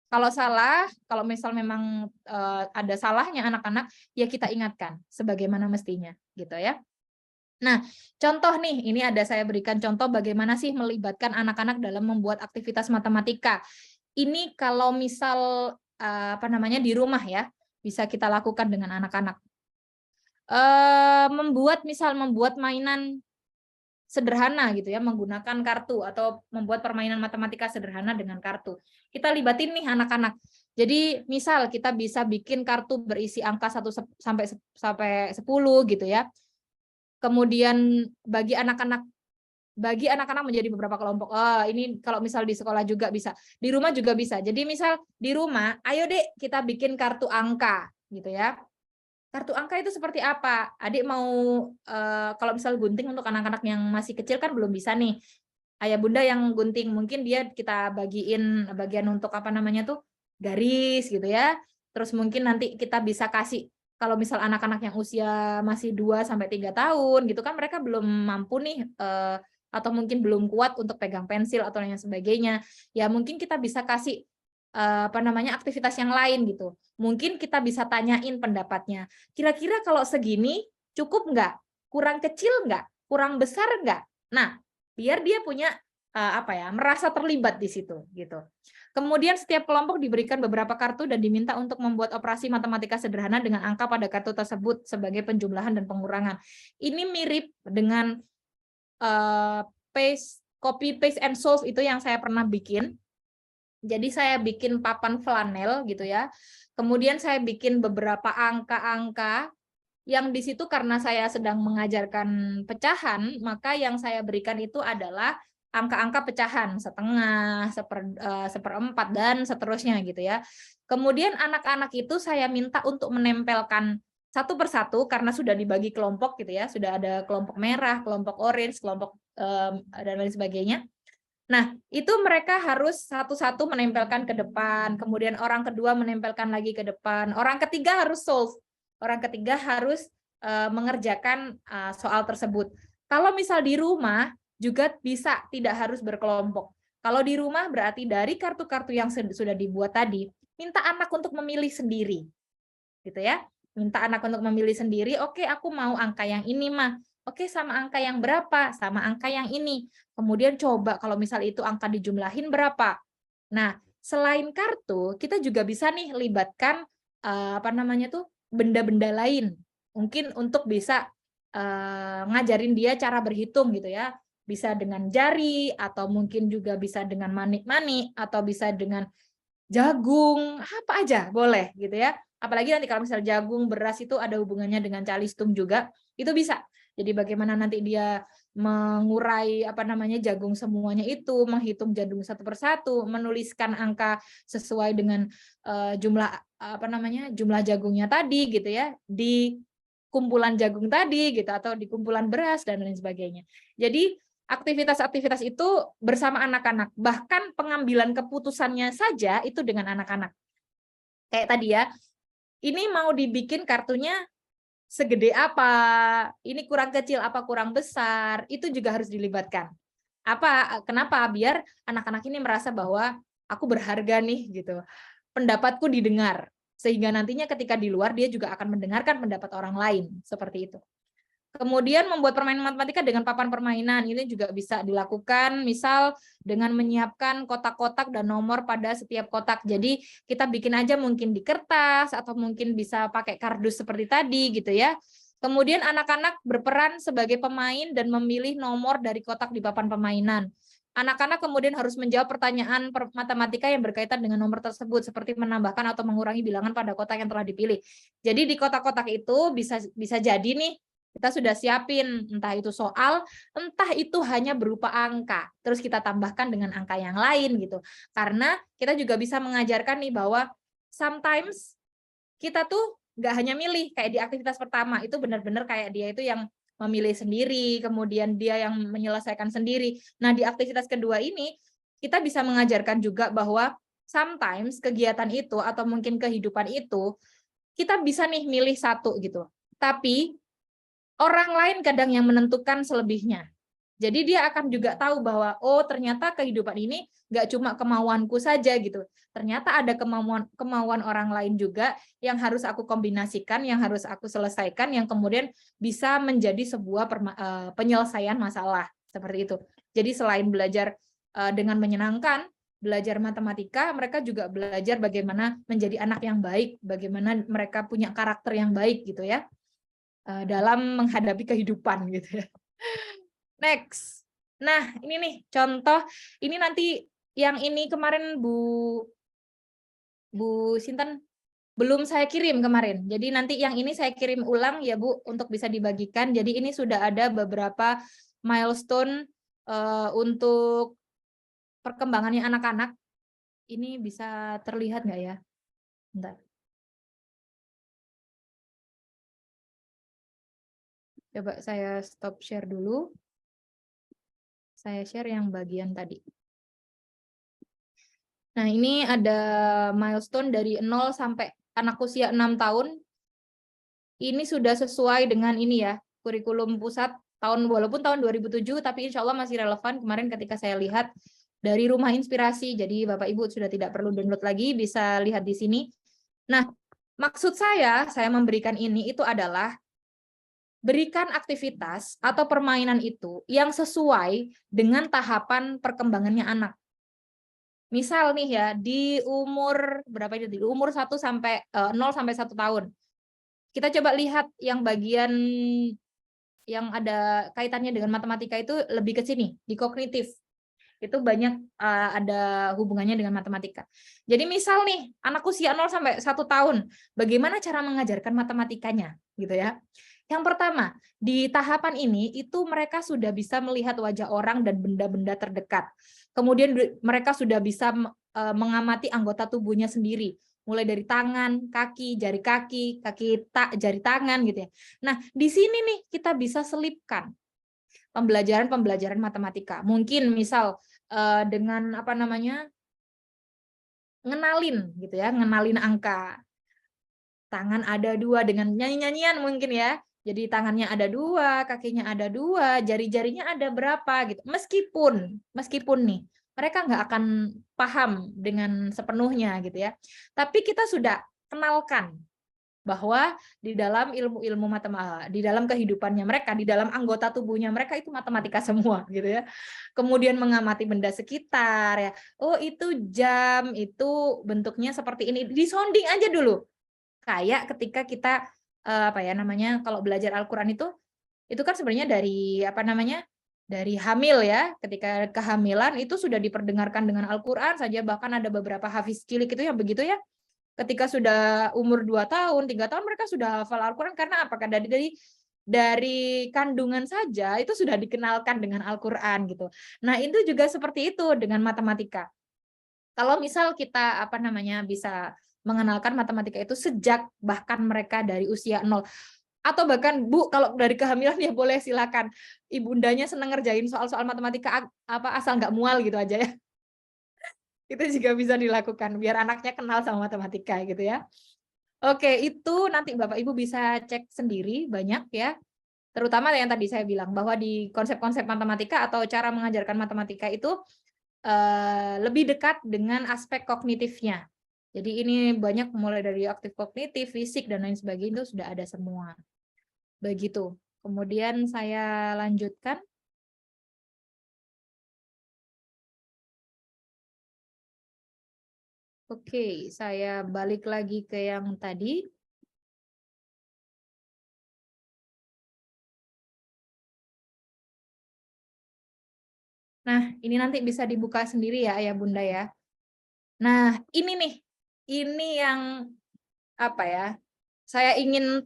Kalau salah, kalau misal memang ada salahnya anak-anak, ya kita ingatkan sebagaimana mestinya, gitu ya. Nah, contoh nih, ini ada saya berikan contoh bagaimana sih melibatkan anak-anak dalam membuat aktivitas matematika. Ini kalau misal apa namanya di rumah ya, bisa kita lakukan dengan anak-anak. Membuat mainan sederhana gitu ya, menggunakan kartu atau membuat permainan matematika sederhana dengan kartu. Kita libatin nih anak-anak. Jadi misal kita bisa bikin kartu berisi angka 1 sampai 10 gitu ya. Kemudian bagi anak-anak menjadi beberapa kelompok. Oh, ini kalau misal di sekolah juga bisa, di rumah juga bisa. Jadi misal di rumah, ayo Dek kita bikin kartu angka gitu ya. Kartu angka itu seperti apa? Adik mau kalau misal gunting untuk anak-anak yang masih kecil kan belum bisa nih. Ayah bunda yang gunting, mungkin dia kita bagiin bagian untuk apa namanya tuh garis gitu ya. Terus mungkin nanti kita bisa kasih kalau misal anak-anak yang usia masih 2 sampai 3 tahun gitu kan mereka belum mampu nih atau mungkin belum kuat untuk pegang pensil atau yang sebagainya. Ya mungkin kita bisa kasih apa namanya aktivitas yang lain gitu. Mungkin kita bisa tanyain pendapatnya. Kira-kira kalau segini cukup nggak? Kurang kecil nggak? Kurang besar nggak? Nah, biar dia punya merasa terlibat di situ gitu. Kemudian setiap kelompok diberikan beberapa kartu dan diminta untuk membuat operasi matematika sederhana dengan angka pada kartu tersebut sebagai penjumlahan dan pengurangan. Ini mirip dengan copy paste and solve itu yang saya pernah bikin. Jadi saya bikin papan flanel gitu ya. Kemudian saya bikin beberapa angka-angka yang di situ karena saya sedang mengajarkan pecahan, maka yang saya berikan itu adalah angka-angka pecahan, setengah, seperempat, dan seterusnya gitu ya. Kemudian anak-anak itu saya minta untuk menempelkan satu persatu karena sudah dibagi kelompok gitu ya, sudah ada kelompok merah, kelompok orange, kelompok dan lain sebagainya. Nah, itu mereka harus satu-satu menempelkan ke depan, kemudian orang kedua menempelkan lagi ke depan, orang ketiga harus solve, orang ketiga harus mengerjakan soal tersebut. Kalau misal di rumah juga bisa, tidak harus berkelompok. Kalau di rumah berarti dari kartu-kartu yang sudah dibuat tadi, minta anak untuk memilih sendiri, gitu ya. Minta anak untuk memilih sendiri, oke aku mau angka yang ini mah, oke sama angka yang berapa, sama angka yang ini. Kemudian coba kalau misal itu angka dijumlahin berapa. Nah, selain kartu, kita juga bisa nih libatkan benda-benda lain. Mungkin untuk bisa ngajarin dia cara berhitung gitu ya. Bisa dengan jari atau mungkin juga bisa dengan manik-manik atau bisa dengan jagung, apa aja boleh gitu ya. Apalagi nanti kalau misal jagung, beras itu ada hubungannya dengan calistung juga, itu bisa. Jadi bagaimana nanti dia mengurai jagung semuanya itu, menghitung jagung satu persatu, menuliskan angka sesuai dengan jumlah jumlah jagungnya tadi gitu ya, di kumpulan jagung tadi gitu atau di kumpulan beras dan lain sebagainya. Jadi aktivitas-aktivitas itu bersama anak-anak, bahkan pengambilan keputusannya saja itu dengan anak-anak. Kayak tadi ya, ini mau dibikin kartunya segede apa, ini kurang kecil apa kurang besar, itu juga harus dilibatkan. Kenapa? Biar anak-anak ini merasa bahwa aku berharga nih gitu. Pendapatku didengar. Sehingga nantinya ketika di luar dia juga akan mendengarkan pendapat orang lain, seperti itu. Kemudian membuat permainan matematika dengan papan permainan, ini juga bisa dilakukan, misal dengan menyiapkan kotak-kotak dan nomor pada setiap kotak. Jadi kita bikin aja mungkin di kertas, atau mungkin bisa pakai kardus seperti tadi gitu ya. Kemudian anak-anak berperan sebagai pemain dan memilih nomor dari kotak di papan permainan. Anak-anak kemudian harus menjawab pertanyaan matematika yang berkaitan dengan nomor tersebut, seperti menambahkan atau mengurangi bilangan pada kotak yang telah dipilih. Jadi di kotak-kotak itu bisa jadi nih, kita sudah siapin, entah itu soal, entah itu hanya berupa angka. Terus kita tambahkan dengan angka yang lain gitu. Karena kita juga bisa mengajarkan nih bahwa sometimes kita tuh nggak hanya milih, kayak di aktivitas pertama, itu benar-benar kayak dia itu yang memilih sendiri, kemudian dia yang menyelesaikan sendiri. Nah, di aktivitas kedua ini, kita bisa mengajarkan juga bahwa sometimes kegiatan itu atau mungkin kehidupan itu, kita bisa nih milih satu gitu. Tapi orang lain kadang yang menentukan selebihnya. Jadi dia akan juga tahu bahwa oh ternyata kehidupan ini nggak cuma kemauanku saja gitu. Ternyata ada kemauan orang lain juga yang harus aku kombinasikan, yang harus aku selesaikan, yang kemudian bisa menjadi sebuah penyelesaian masalah seperti itu. Jadi selain belajar dengan menyenangkan, belajar matematika, mereka juga belajar bagaimana menjadi anak yang baik, bagaimana mereka punya karakter yang baik gitu ya. Dalam menghadapi kehidupan gitu ya. Next. Nah, ini nih contoh, ini nanti yang ini kemarin Bu Sinten belum saya kirim kemarin. Jadi nanti yang ini saya kirim ulang ya Bu untuk bisa dibagikan. Jadi ini sudah ada beberapa milestone untuk perkembangannya anak-anak. Ini bisa terlihat nggak ya? Bentar. Coba saya stop share dulu. Saya share yang bagian tadi. Nah, ini ada milestone dari 0 sampai anak usia 6 tahun. Ini sudah sesuai dengan ini ya, kurikulum pusat walaupun tahun 2007, tapi insya Allah masih relevan. Kemarin ketika saya lihat dari Rumah Inspirasi, jadi Bapak Ibu sudah tidak perlu download lagi, bisa lihat di sini. Nah, maksud saya memberikan ini itu adalah berikan aktivitas atau permainan itu yang sesuai dengan tahapan perkembangannya anak. Misal nih ya, di umur berapa itu? Di umur 1 sampai 0 sampai 1 tahun. Kita coba lihat yang bagian yang ada kaitannya dengan matematika itu lebih ke sini, di kognitif. Itu banyak ada hubungannya dengan matematika. Jadi misal nih, anak usia 0 sampai 1 tahun, bagaimana cara mengajarkan matematikanya, gitu ya. Yang pertama, di tahapan ini itu mereka sudah bisa melihat wajah orang dan benda-benda terdekat. Kemudian mereka sudah bisa mengamati anggota tubuhnya sendiri, mulai dari tangan, kaki, jari tangan gitu ya. Nah, di sini nih kita bisa selipkan pembelajaran matematika. Mungkin misal dengan apa namanya? Ngenalin gitu ya, ngenalin angka. Tangan ada 2 dengan nyanyi-nyanyian mungkin ya. Jadi tangannya ada 2, kakinya ada 2, jari-jarinya ada berapa gitu. Meskipun nih mereka nggak akan paham dengan sepenuhnya gitu ya. Tapi kita sudah kenalkan bahwa di dalam ilmu-ilmu matematika, di dalam kehidupannya mereka, di dalam anggota tubuhnya mereka itu matematika semua gitu ya. Kemudian mengamati benda sekitar ya. Oh, itu jam, itu bentuknya seperti ini. Disonding aja dulu. Kayak ketika kita apa ya namanya, kalau belajar Al-Qur'an itu kan sebenarnya dari apa namanya? Dari hamil ya. Ketika kehamilan itu sudah diperdengarkan dengan Al-Qur'an saja, bahkan ada beberapa hafiz cilik itu yang begitu ya. Ketika sudah umur 2 tahun, 3 tahun mereka sudah hafal Al-Qur'an karena apa? Karena dari kandungan saja itu sudah dikenalkan dengan Al-Qur'an gitu. Nah, itu juga seperti itu dengan matematika. Kalau misal kita apa namanya bisa mengenalkan matematika itu sejak bahkan mereka dari usia 0 atau bahkan Bu kalau dari kehamilan ya boleh silakan ibundanya senang ngerjain soal-soal matematika apa asal nggak mual gitu aja ya. Itu juga bisa dilakukan biar anaknya kenal sama matematika gitu ya. Oke, itu nanti Bapak Ibu bisa cek sendiri banyak ya. Terutama yang tadi saya bilang bahwa di konsep-konsep matematika atau cara mengajarkan matematika itu lebih dekat dengan aspek kognitifnya. Jadi ini banyak mulai dari aktif kognitif, fisik dan lain sebagainya itu sudah ada semua. Begitu. Kemudian saya lanjutkan. Oke, saya balik lagi ke yang tadi. Nah, ini nanti bisa dibuka sendiri ya, Ayah Bunda ya. Nah, ini nih, ini yang apa ya? Saya ingin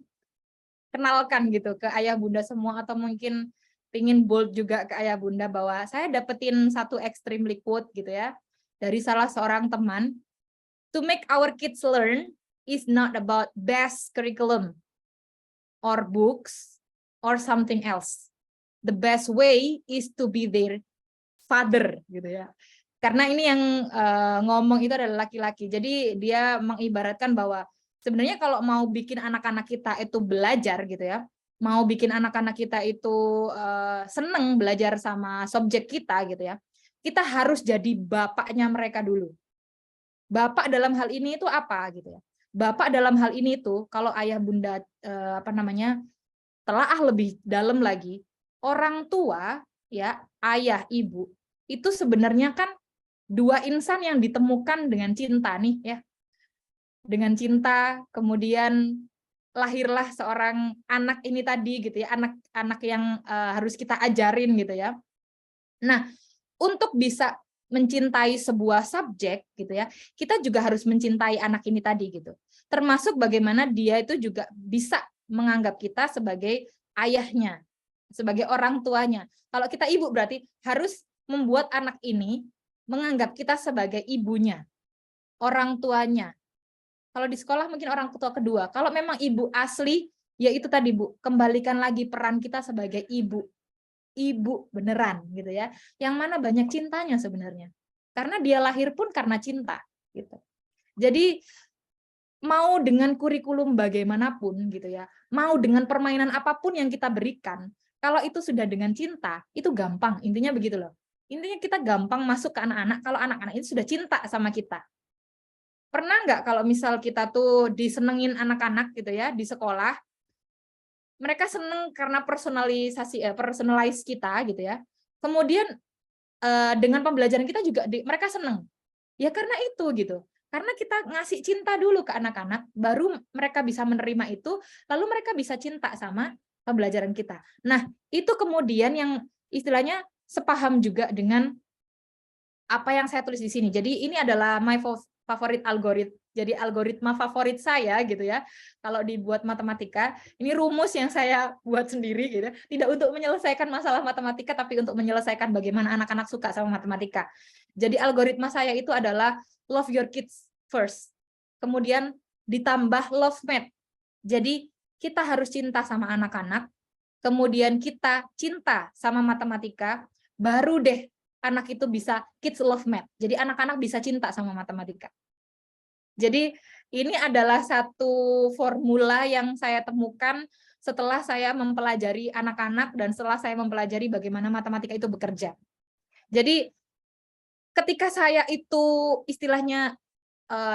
kenalkan gitu ke Ayah Bunda semua atau mungkin ingin bold juga ke Ayah Bunda bahwa saya dapetin satu extremely quote gitu ya dari salah seorang teman. To make our kids learn is not about best curriculum or books or something else. The best way is to be their father gitu ya. Karena ini yang ngomong itu adalah laki-laki. Jadi dia mengibaratkan bahwa sebenarnya kalau mau bikin anak-anak kita itu belajar gitu ya, mau bikin anak-anak kita itu seneng belajar sama subjek kita gitu ya, kita harus jadi bapaknya mereka dulu. Bapak dalam hal ini itu apa gitu ya? Bapak dalam hal ini itu kalau ayah bunda apa namanya telaah lebih dalam lagi, orang tua ya, ayah, ibu itu sebenarnya kan dua insan yang ditemukan dengan cinta nih ya. Dengan cinta kemudian lahirlah seorang anak ini tadi gitu ya, anak-anak yang harus kita ajarin gitu ya. Nah, untuk bisa mencintai sebuah subjek gitu ya, kita juga harus mencintai anak ini tadi gitu. Termasuk bagaimana dia itu juga bisa menganggap kita sebagai ayahnya, sebagai orang tuanya. Kalau kita ibu berarti harus membuat anak ini menganggap kita sebagai ibunya, orang tuanya. Kalau di sekolah mungkin orang tua kedua. Kalau memang ibu asli, ya itu tadi Bu, kembalikan lagi peran kita sebagai ibu. Ibu beneran gitu ya. Yang mana banyak cintanya sebenarnya. Karena dia lahir pun karena cinta gitu. Jadi mau dengan kurikulum bagaimanapun gitu ya, mau dengan permainan apapun yang kita berikan, kalau itu sudah dengan cinta, itu gampang. Intinya begitu loh. Intinya kita gampang masuk ke anak-anak kalau anak-anak itu sudah cinta sama kita. Pernah nggak kalau misal kita tuh disenengin anak-anak gitu ya di sekolah, mereka seneng karena personalize kita gitu ya. Kemudian dengan pembelajaran kita juga mereka seneng. Ya karena itu gitu. Karena kita ngasih cinta dulu ke anak-anak, baru mereka bisa menerima itu, lalu mereka bisa cinta sama pembelajaran kita. Nah, itu kemudian yang istilahnya sepaham juga dengan apa yang saya tulis di sini. Jadi ini adalah my favorite algoritma. Jadi algoritma favorit saya gitu ya. Kalau dibuat matematika, ini rumus yang saya buat sendiri gitu. Tidak untuk menyelesaikan masalah matematika, tapi untuk menyelesaikan bagaimana anak-anak suka sama matematika. Jadi algoritma saya itu adalah love your kids first. Kemudian ditambah love math. Jadi kita harus cinta sama anak-anak, kemudian kita cinta sama matematika, baru deh anak itu bisa kids love math. Jadi anak-anak bisa cinta sama matematika. Jadi ini adalah satu formula yang saya temukan setelah saya mempelajari anak-anak dan setelah saya mempelajari bagaimana matematika itu bekerja. Jadi ketika saya itu istilahnya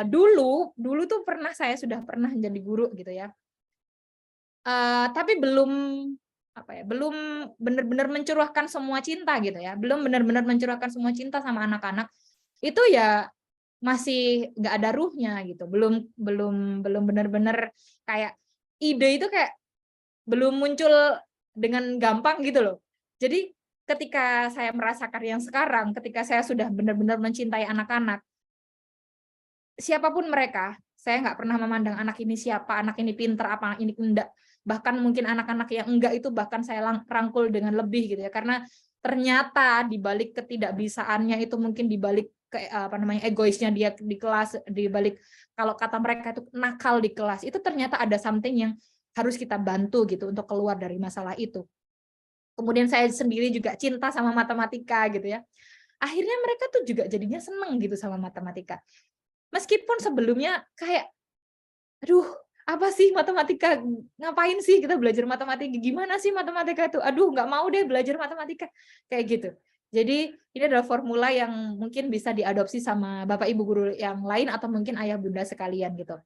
dulu tuh saya sudah pernah jadi guru gitu ya. Tapi belum belum benar-benar mencurahkan semua cinta gitu ya, belum benar-benar mencurahkan semua cinta sama anak-anak. Itu ya masih nggak ada ruhnya gitu, belum belum belum benar-benar kayak ide itu kayak belum muncul dengan gampang gitu loh. Jadi ketika saya merasakan yang sekarang, ketika saya sudah benar-benar mencintai anak-anak, siapapun mereka, saya nggak pernah memandang anak ini siapa, anak ini pintar, apa anak ini enggak. Bahkan mungkin anak-anak yang enggak itu bahkan saya rangkul dengan lebih gitu ya. Karena ternyata di balik ketidakbisaannya itu mungkin di balik egoisnya dia di kelas, di balik kalau kata mereka itu nakal di kelas, itu ternyata ada something yang harus kita bantu gitu untuk keluar dari masalah itu. Kemudian saya sendiri juga cinta sama matematika gitu ya. Akhirnya mereka tuh juga jadinya seneng gitu sama matematika. Meskipun sebelumnya kayak, aduh, apa sih matematika? Ngapain sih kita belajar matematika? Gimana sih matematika itu? Aduh, nggak mau deh belajar matematika. Kayak gitu. Jadi ini adalah formula yang mungkin bisa diadopsi sama Bapak Ibu guru yang lain atau mungkin ayah bunda sekalian gitu.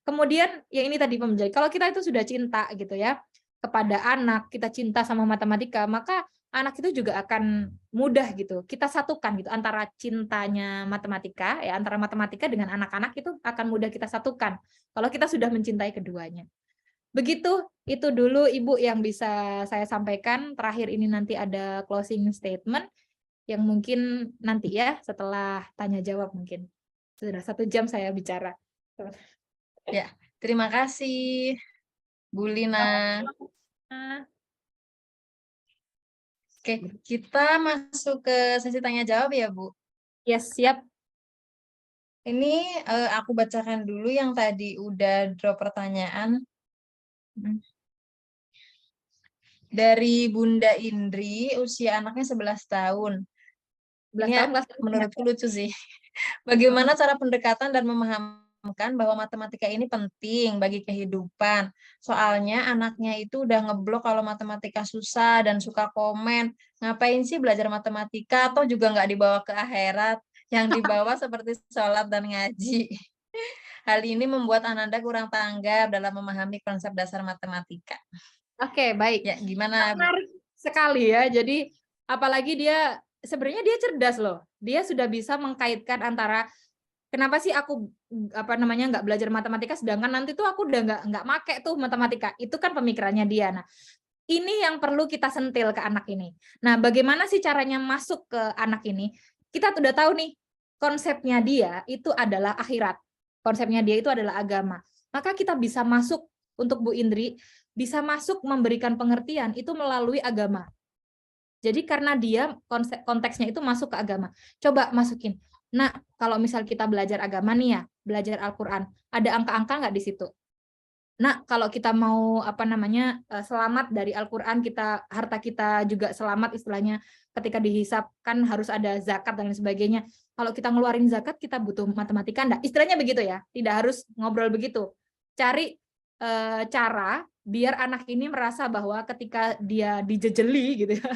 Kemudian ya ini tadi pembelajaran. Kalau kita itu sudah cinta gitu ya kepada anak, kita cinta sama matematika, maka anak itu juga akan mudah gitu. Kita satukan gitu antara cintanya matematika ya antara matematika dengan anak-anak itu akan mudah kita satukan kalau kita sudah mencintai keduanya. Begitu, itu dulu Ibu yang bisa saya sampaikan. Terakhir ini nanti ada closing statement yang mungkin nanti ya setelah tanya jawab mungkin. Sudah 1 jam saya bicara. Ya, terima kasih Bu Lina. Oke, kita masuk ke sesi tanya jawab ya, Bu. Yes, siap. Ini aku bacakan dulu yang tadi udah drop pertanyaan. Dari Bunda Indri, usia anaknya 11 tahun. 11 Ini tahun kelas menurutku lucu sih. Bagaimana cara pendekatan dan memahamkan bahwa matematika ini penting bagi kehidupan. Soalnya anaknya itu udah ngeblok kalau matematika susah dan suka komen. Ngapain sih belajar matematika atau juga nggak dibawa ke akhirat? Yang dibawa seperti sholat dan ngaji. Hal ini membuat Ananda kurang tanggap dalam memahami konsep dasar matematika. Oke, baik. Ya, gimana, Bu? Menarik sekali ya. Jadi apalagi dia sebenarnya dia cerdas loh. Dia sudah bisa mengkaitkan antara kenapa sih aku nggak belajar matematika sedangkan nanti tuh aku udah nggak make tuh matematika. Itu kan pemikirannya dia. Nah, ini yang perlu kita sentil ke anak ini. Nah, bagaimana sih caranya masuk ke anak ini? Kita udah tahu nih, konsepnya dia itu adalah akhirat. Konsepnya dia itu adalah agama. Maka kita bisa masuk untuk Bu Indri, bisa masuk memberikan pengertian itu melalui agama. Jadi karena dia konteksnya itu masuk ke agama. Coba masukin. Nah, kalau misal kita belajar agama nih ya, belajar Al-Qur'an, ada angka-angka nggak di situ? Nah, kalau kita mau selamat dari Al-Qur'an, harta kita juga selamat istilahnya ketika dihisap kan harus ada zakat dan lain sebagainya. Kalau kita ngeluarin zakat kita butuh matematika enggak? Istilahnya begitu ya. Tidak harus ngobrol begitu. Cari cara biar anak ini merasa bahwa ketika dia dijejeli gitu ya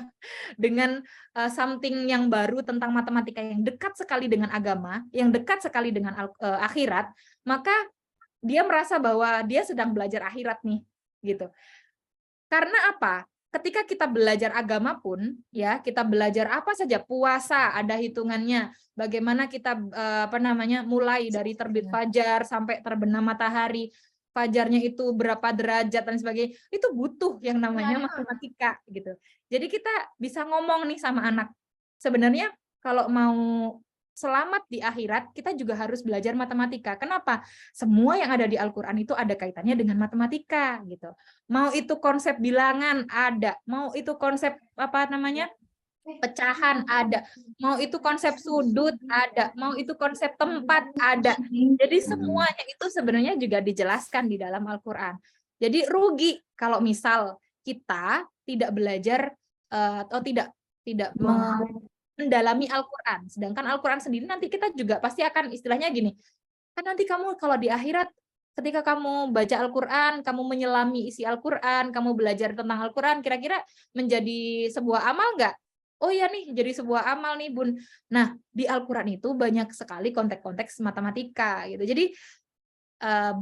dengan something yang baru tentang matematika yang dekat sekali dengan agama, yang dekat sekali dengan akhirat, maka dia merasa bahwa dia sedang belajar akhirat nih, gitu. Karena apa? Ketika kita belajar agama pun, ya kita belajar apa saja, puasa ada hitungannya, bagaimana kita mulai dari terbit fajar sampai terbenam matahari, fajarnya itu berapa derajat dan sebagainya, itu butuh yang namanya matematika gitu. Jadi kita bisa ngomong nih sama anak, sebenarnya kalau mau selamat di akhirat, kita juga harus belajar matematika. Kenapa? Semua yang ada di Al-Quran itu ada kaitannya dengan matematika gitu. Mau itu konsep bilangan ada, mau itu konsep pecahan ada, mau itu konsep sudut ada, mau itu konsep tempat ada. Jadi semuanya itu sebenarnya juga dijelaskan di dalam Al-Quran. Jadi rugi kalau misal kita tidak belajar atau tidak mendalami Al-Quran. Sedangkan Al-Quran sendiri nanti kita juga pasti akan istilahnya gini, kan nanti kamu kalau di akhirat ketika kamu baca Al-Quran, kamu menyelami isi Al-Quran, kamu belajar tentang Al-Quran, kira-kira menjadi sebuah amal nggak? Oh ya nih, jadi sebuah amal nih Bun. Nah, di Al-Quran itu banyak sekali konteks-konteks matematika gitu. Jadi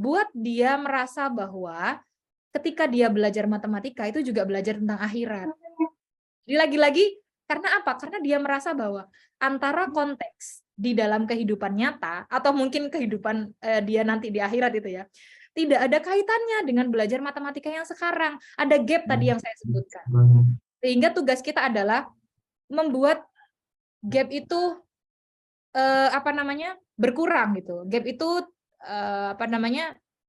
buat dia merasa bahwa ketika dia belajar matematika itu juga belajar tentang akhirat. Jadi lagi-lagi karena apa? Karena dia merasa bahwa antara konteks di dalam kehidupan nyata atau mungkin kehidupan dia nanti di akhirat itu ya, tidak ada kaitannya dengan belajar matematika yang sekarang. Ada gap tadi yang saya sebutkan. Sehingga tugas kita adalah membuat gap itu berkurang gitu. Gap itu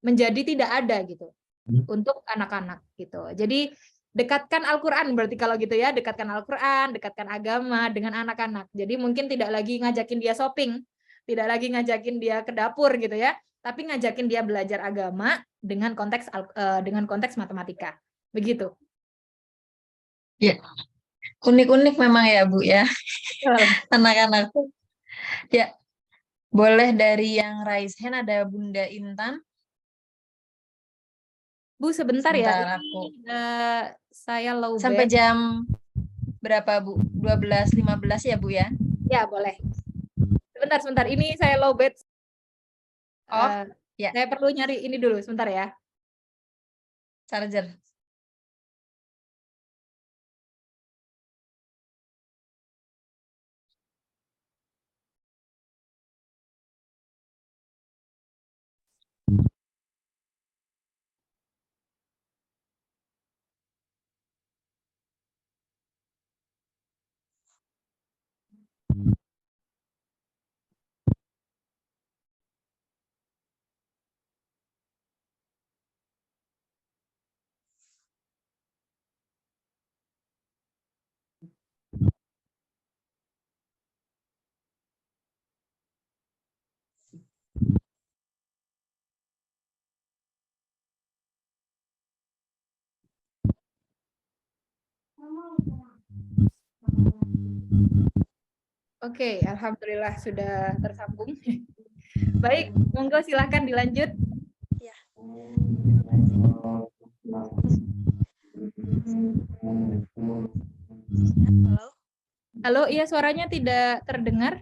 menjadi tidak ada gitu untuk anak-anak gitu. Jadi dekatkan Al-Quran berarti kalau gitu ya, dekatkan Al-Quran, dekatkan agama dengan anak-anak. Jadi mungkin tidak lagi ngajakin dia shopping, tidak lagi ngajakin dia ke dapur gitu ya, tapi ngajakin dia belajar agama dengan konteks matematika. Begitu. Ya, unik-unik memang ya Bu ya, anak-anak. Ya, boleh dari yang raise hand ada Bunda Intan. Bu, sebentar ya, Sebentar ini aku. saya low Sampai bat. jam berapa Bu? 12.15 ya Bu ya? Ya, boleh. Sebentar. Ini saya low bat. Ya. Saya perlu nyari ini dulu, sebentar ya. Charger. Oke, alhamdulillah sudah tersambung. Baik, monggo silahkan dilanjut. Ya. Halo. Halo, iya suaranya tidak terdengar.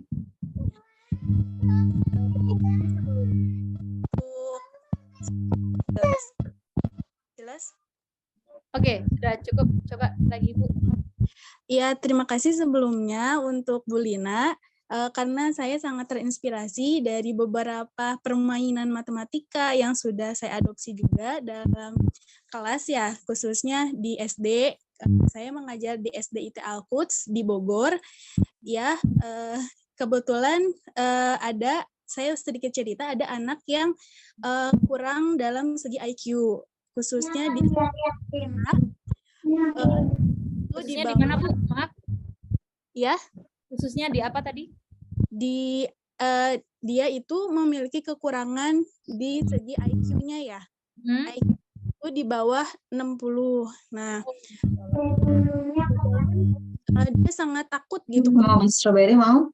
Jelas? Oke, sudah cukup. Coba lagi Bu. Ya, terima kasih sebelumnya untuk Bu Lina, karena saya sangat terinspirasi dari beberapa permainan matematika yang sudah saya adopsi juga dalam kelas ya, khususnya di SD. Saya mengajar di SD IT Al-Quds di Bogor. Ya, kebetulan saya sedikit cerita, ada anak yang kurang dalam segi IQ, khususnya di Khususnya di mana Bu? Maaf. Ya. Khususnya di apa tadi? Dia itu memiliki kekurangan di segi IQ-nya ya. IQ itu di bawah 60. Nah, dia sangat takut gitu. Mau strawberry mau?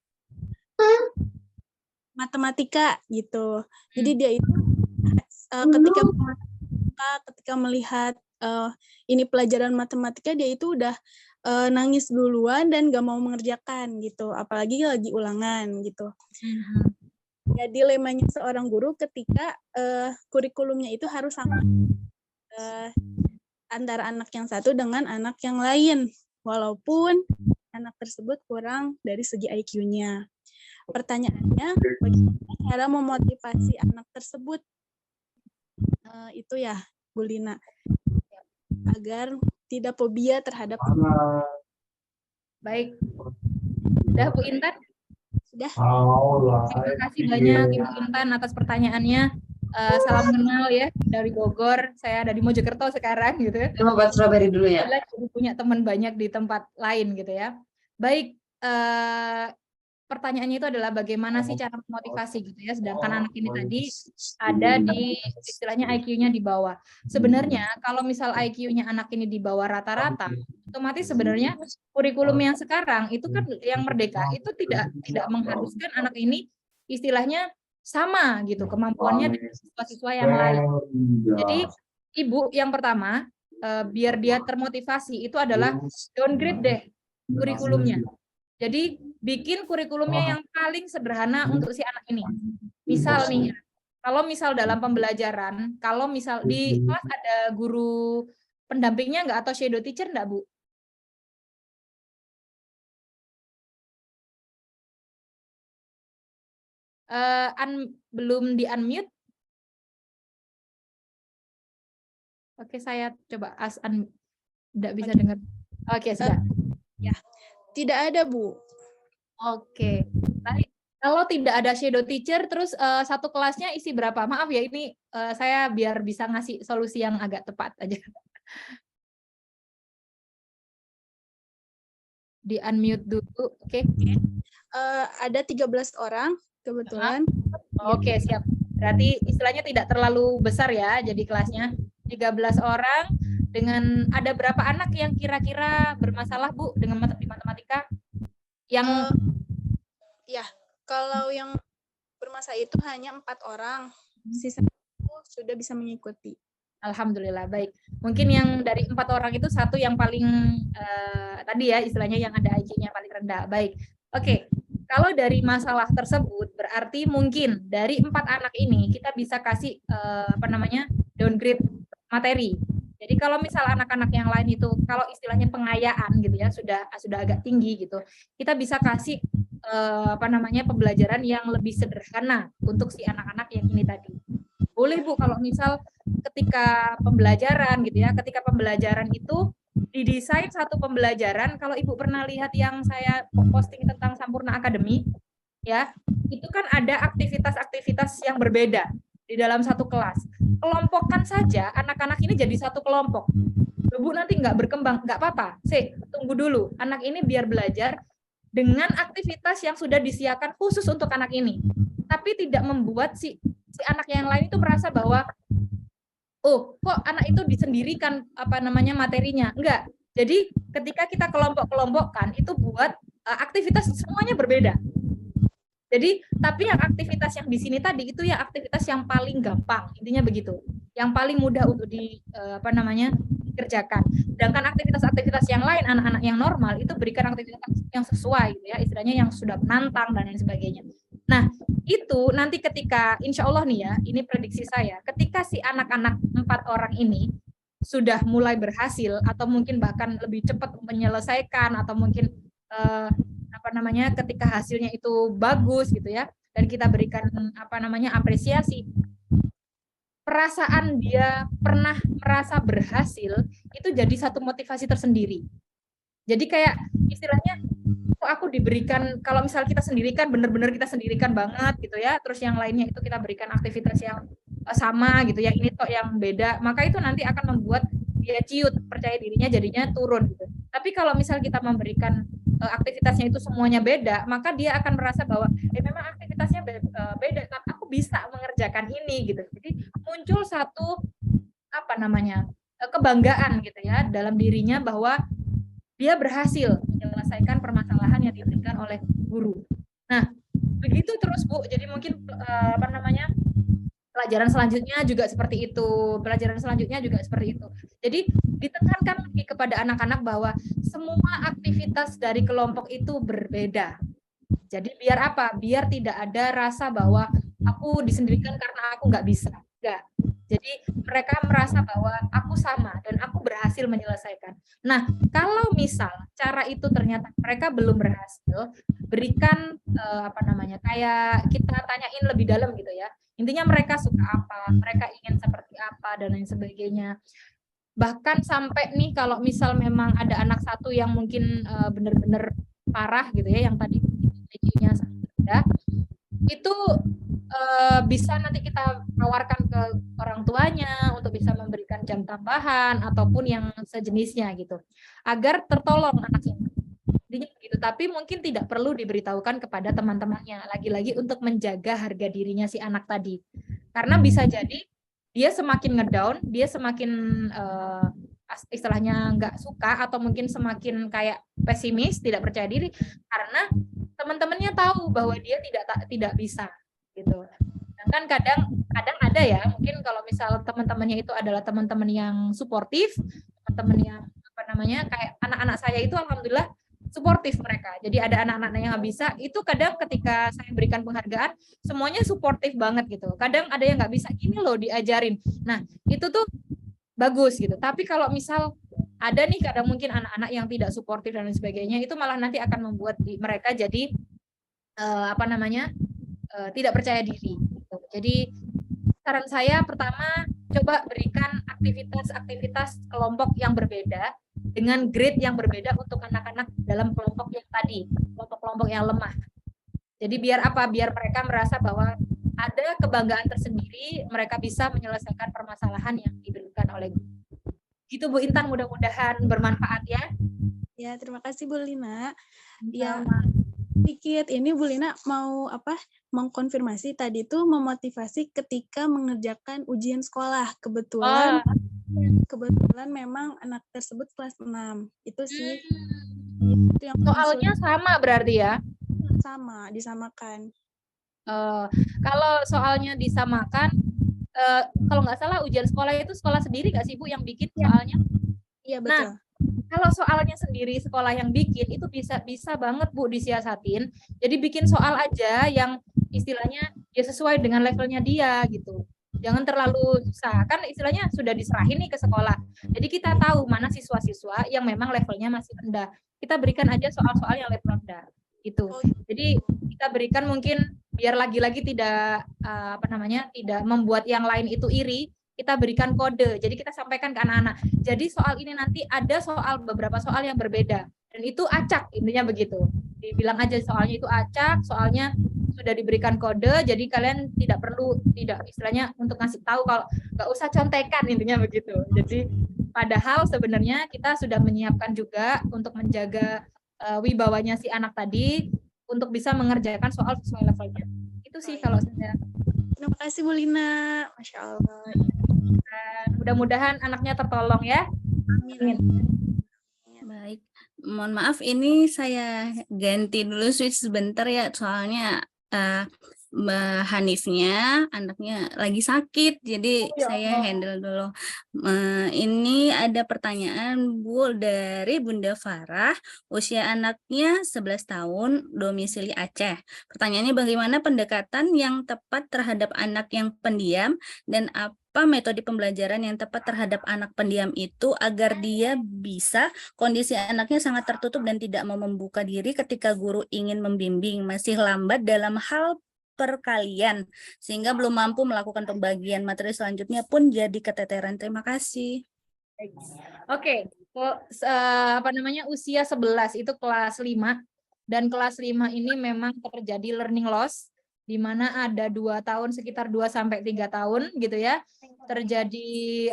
Matematika gitu. Jadi dia itu ketika melihat ini pelajaran matematika, dia itu udah nangis duluan dan gak mau mengerjakan gitu, apalagi lagi ulangan gitu. Ya, dilemanya seorang guru ketika kurikulumnya itu harus sama. antara anak yang satu dengan anak yang lain, walaupun anak tersebut kurang dari segi IQ-nya. Pertanyaannya, bagaimana cara memotivasi anak tersebut? Itu ya, Bu Lina, agar tidak fobia terhadap. Baik. Sudah Bu Intan? Sudah. Terima kasih banyak Ibu Intan atas pertanyaannya. Salam kenal ya dari Bogor. Saya dari Mojokerto sekarang gitu. Coba buat Strawberry dulu ya. Jadi punya teman banyak di tempat lain gitu ya. Baik, pertanyaannya itu adalah bagaimana sih cara memotivasi gitu ya. Sedangkan anak ini tadi ada di istilahnya IQ-nya di bawah. Sebenarnya kalau misal IQ-nya anak ini di bawah rata-rata, otomatis sebenarnya kurikulum yang sekarang itu kan yang merdeka itu tidak mengharuskan anak ini istilahnya sama gitu kemampuannya dengan siswa-siswa yang lain. Jadi Ibu yang pertama biar dia termotivasi itu adalah downgrade deh kurikulumnya. Jadi bikin kurikulumnya yang paling sederhana untuk si anak ini. Misal nih, kalau misal dalam pembelajaran, kalau misal di kelas ada guru pendampingnya nggak atau shadow teacher nggak, Bu? Belum di-unmute? Oke, saya coba tidak bisa dengar. Oke, sudah. Ya, tidak ada, Bu. Oke, baik. Kalau tidak ada shadow teacher, terus satu kelasnya isi berapa? Maaf ya, ini saya biar bisa ngasih solusi yang agak tepat aja. Di unmute dulu, oke. Ada 13 orang kebetulan. Oke, siap. Berarti istilahnya tidak terlalu besar ya, jadi kelasnya 13 orang. Dengan ada berapa anak yang kira-kira bermasalah, Bu, dengan di matematika? Yang ya, kalau yang bermasalah itu hanya 4 orang. Sisa itu sudah bisa mengikuti. Alhamdulillah, baik. Mungkin yang dari 4 orang itu satu yang paling tadi ya istilahnya yang ada IQ-nya paling rendah. Baik. Oke. Kalau dari masalah tersebut berarti mungkin dari 4 anak ini kita bisa kasih downgrade materi. Jadi kalau misal anak-anak yang lain itu kalau istilahnya pengayaan gitu ya sudah agak tinggi gitu, kita bisa kasih pembelajaran yang lebih sederhana untuk si anak-anak yang ini tadi. Boleh Bu kalau misal ketika pembelajaran gitu ya, ketika pembelajaran itu didesain satu pembelajaran, kalau Ibu pernah lihat yang saya posting tentang Sampurna Academy ya, itu kan ada aktivitas-aktivitas yang berbeda di dalam satu kelas. Kelompokkan saja anak-anak ini jadi satu kelompok. Bu nanti nggak berkembang, nggak apa-apa. Tunggu dulu. Anak ini biar belajar dengan aktivitas yang sudah disiapkan khusus untuk anak ini. Tapi tidak membuat si anak yang lain itu merasa bahwa oh, kok anak itu disendirikan materinya. Enggak. Jadi ketika kita kelompok-kelompokkan itu buat aktivitas semuanya berbeda. Jadi, tapi yang aktivitas yang di sini tadi itu ya aktivitas yang paling gampang, intinya begitu. Yang paling mudah untuk dikerjakan. Sedangkan aktivitas-aktivitas yang lain, anak-anak yang normal itu berikan aktivitas yang sesuai, gitu ya, istilahnya yang sudah menantang dan lain sebagainya. Nah, itu nanti ketika, insya Allah nih ya, ini prediksi saya, ketika si anak-anak 4 orang ini sudah mulai berhasil atau mungkin bahkan lebih cepat menyelesaikan atau mungkin ketika hasilnya itu bagus gitu ya dan kita berikan apresiasi, perasaan dia pernah merasa berhasil itu jadi satu motivasi tersendiri. Jadi kayak istilahnya aku diberikan, kalau misal kita sendirikan benar-benar kita sendirikan banget gitu ya, terus yang lainnya itu kita berikan aktivitas yang sama gitu ya, ini kok yang beda, maka itu nanti akan membuat dia ciut, percaya dirinya jadinya turun gitu. Tapi kalau misal kita memberikan aktivitasnya itu semuanya beda, maka dia akan merasa bahwa memang aktivitasnya beda, tapi aku bisa mengerjakan ini gitu. Jadi muncul satu kebanggaan gitu ya dalam dirinya bahwa dia berhasil menyelesaikan permasalahan yang diberikan oleh guru. Nah, begitu terus Bu. Jadi mungkin pelajaran selanjutnya juga seperti itu. Pelajaran selanjutnya juga seperti itu. Jadi ditekankan lagi kepada anak-anak bahwa semua aktivitas dari kelompok itu berbeda. Jadi biar apa? Biar tidak ada rasa bahwa aku disendirikan karena aku nggak bisa. Enggak. Jadi mereka merasa bahwa aku sama dan aku berhasil berhasil menyelesaikan. Nah, kalau misal cara itu ternyata mereka belum berhasil, berikan kayak kita tanyain lebih dalam gitu ya. Intinya mereka suka apa, mereka ingin seperti apa dan lain sebagainya. Bahkan sampai nih kalau misal memang ada anak satu yang mungkin benar-benar parah gitu ya, yang tadi IQ-nya rendah, itu bisa nanti kita tawarkan ke orang tuanya untuk bisa memberikan jam tambahan ataupun yang sejenisnya gitu, agar tertolong anak ini. Gitu. Tapi mungkin tidak perlu diberitahukan kepada teman-temannya, lagi-lagi untuk menjaga harga dirinya si anak tadi, karena bisa jadi dia semakin ngedown, dia semakin istilahnya nggak suka atau mungkin semakin kayak pesimis, tidak percaya diri karena teman-temannya tahu bahwa dia tidak bisa gitu. Sedangkan kadang ada ya, mungkin kalau misal teman-temannya itu adalah teman-teman yang suportif, teman-teman yang kayak anak-anak saya itu alhamdulillah suportif mereka. Jadi ada anak-anak yang nggak bisa, itu kadang ketika saya berikan penghargaan, semuanya suportif banget gitu. Kadang ada yang nggak bisa, ini loh diajarin. Nah, itu tuh bagus gitu. Tapi kalau misal ada nih kadang mungkin anak-anak yang tidak suportif dan lain sebagainya, itu malah nanti akan membuat mereka jadi tidak percaya diri. Gitu. Jadi saran saya pertama, coba berikan aktivitas kelompok yang berbeda dengan grade yang berbeda untuk anak-anak dalam kelompok yang tadi, kelompok-kelompok yang lemah. Jadi biar mereka merasa bahwa ada kebanggaan tersendiri, mereka bisa menyelesaikan permasalahan yang diberikan oleh guru. Gitu Bu Intan, mudah-mudahan bermanfaat ya. Ya, terima kasih Bu Lina. Ya, sedikit ini Bu Lina mau mengkonfirmasi tadi tuh memotivasi ketika mengerjakan ujian sekolah. Kebetulan memang anak tersebut kelas 6. Itu sih. Itu yang soalnya sama berarti ya? Sama, disamakan. Kalau soalnya disamakan, kalau nggak salah ujian sekolah itu sekolah sendiri nggak sih Bu yang bikin soalnya? Iya, betul. Nah, kalau soalnya sendiri sekolah yang bikin itu bisa banget Bu disiasatin. Jadi bikin soal aja yang istilahnya ya sesuai dengan levelnya dia gitu. Jangan terlalu susah. Kan istilahnya sudah diserahin nih ke sekolah. Jadi kita tahu mana siswa-siswa yang memang levelnya masih rendah. Kita berikan aja soal-soal yang level rendah gitu. Jadi kita berikan mungkin biar lagi-lagi tidak tidak membuat yang lain itu iri. Kita berikan kode, jadi kita sampaikan ke anak-anak. Jadi soal ini nanti ada beberapa soal yang berbeda, dan itu acak, intinya begitu. Dibilang aja soalnya itu acak, soalnya sudah diberikan kode, jadi kalian tidak istilahnya untuk ngasih tahu kalau nggak usah contekan, intinya begitu. Jadi padahal sebenarnya kita sudah menyiapkan juga untuk menjaga wibawanya si anak tadi untuk bisa mengerjakan soal sesuai levelnya. Itu sih kalau saya. Terima kasih Bu Lina, Masya Allah. Mudah-mudahan anaknya tertolong ya. Amin. Baik, mohon maaf ini saya ganti dulu switch sebentar ya, soalnya Mbak Hanifnya anaknya lagi sakit, jadi saya handle dulu. Ini ada pertanyaan Bu dari Bunda Farah, usia anaknya 11 tahun, domisili Aceh. Pertanyaannya, bagaimana pendekatan yang tepat terhadap anak yang pendiam dan apa metode pembelajaran yang tepat terhadap anak pendiam itu agar dia bisa, kondisi anaknya sangat tertutup dan tidak mau membuka diri ketika guru ingin membimbing, masih lambat dalam hal perkalian sehingga belum mampu melakukan pembagian materi selanjutnya pun jadi keteteran. Terima kasih. Oke. Usia 11 itu kelas 5 dan kelas 5 ini memang terjadi learning loss di mana ada 2 tahun, sekitar 2 sampai 3 tahun gitu ya. Terjadi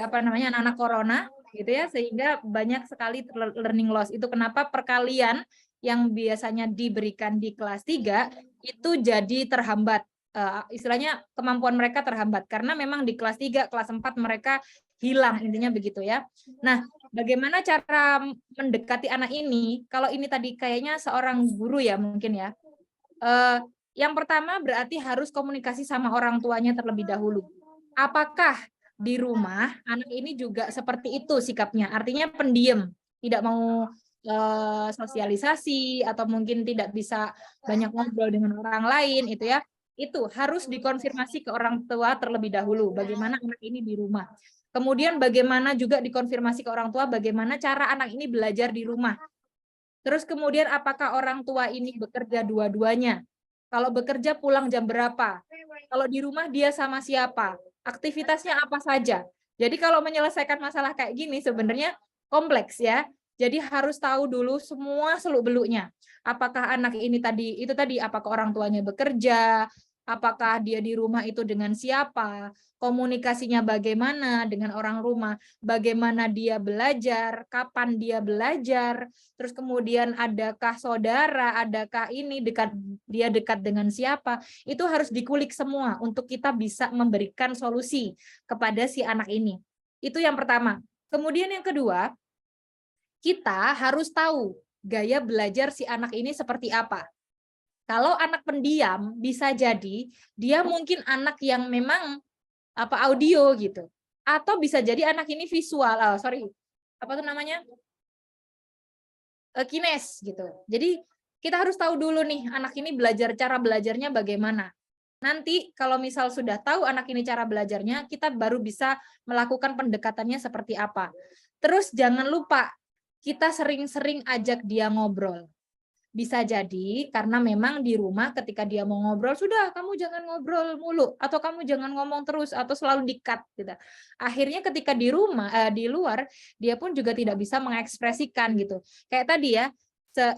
anak-anak corona gitu ya, sehingga banyak sekali learning loss. Itu kenapa perkalian yang biasanya diberikan di kelas 3 itu jadi terhambat. Istilahnya kemampuan mereka terhambat karena memang di kelas 3, kelas 4 mereka hilang, intinya begitu ya. Nah, bagaimana cara mendekati anak ini? Kalau ini tadi kayaknya seorang guru ya mungkin ya. Yang pertama berarti harus komunikasi sama orang tuanya terlebih dahulu. Apakah di rumah anak ini juga seperti itu sikapnya? Artinya pendiam, tidak mau sosialisasi atau mungkin tidak bisa banyak ngobrol dengan orang lain itu ya. Itu harus dikonfirmasi ke orang tua terlebih dahulu bagaimana anak ini di rumah. Kemudian bagaimana juga dikonfirmasi ke orang tua bagaimana cara anak ini belajar di rumah. Terus kemudian apakah orang tua ini bekerja dua-duanya? Kalau bekerja pulang jam berapa? Kalau di rumah dia sama siapa? Aktivitasnya apa saja? Jadi kalau menyelesaikan masalah kayak gini sebenarnya kompleks ya. Jadi harus tahu dulu semua seluk-beluknya. Apakah anak ini tadi apakah orang tuanya bekerja? Apakah dia di rumah itu dengan siapa? Komunikasinya bagaimana dengan orang rumah? Bagaimana dia belajar? Kapan dia belajar? Terus kemudian adakah saudara, adakah ini dia dekat dengan siapa? Itu harus dikulik semua untuk kita bisa memberikan solusi kepada si anak ini. Itu yang pertama. Kemudian yang kedua, kita harus tahu gaya belajar si anak ini seperti apa. Kalau anak pendiam bisa jadi dia mungkin anak yang memang audio gitu. Atau bisa jadi anak ini visual, apa tuh namanya? Kines gitu. Jadi kita harus tahu dulu nih anak ini cara belajarnya bagaimana. Nanti kalau misal sudah tahu anak ini cara belajarnya, kita baru bisa melakukan pendekatannya seperti apa. Terus jangan lupa kita sering-sering ajak dia ngobrol. Bisa jadi karena memang di rumah ketika dia mau ngobrol, sudah kamu jangan ngobrol mulu atau kamu jangan ngomong terus atau selalu di-cut gitu. Akhirnya ketika di rumah di luar dia pun juga tidak bisa mengekspresikan gitu. Kayak tadi ya,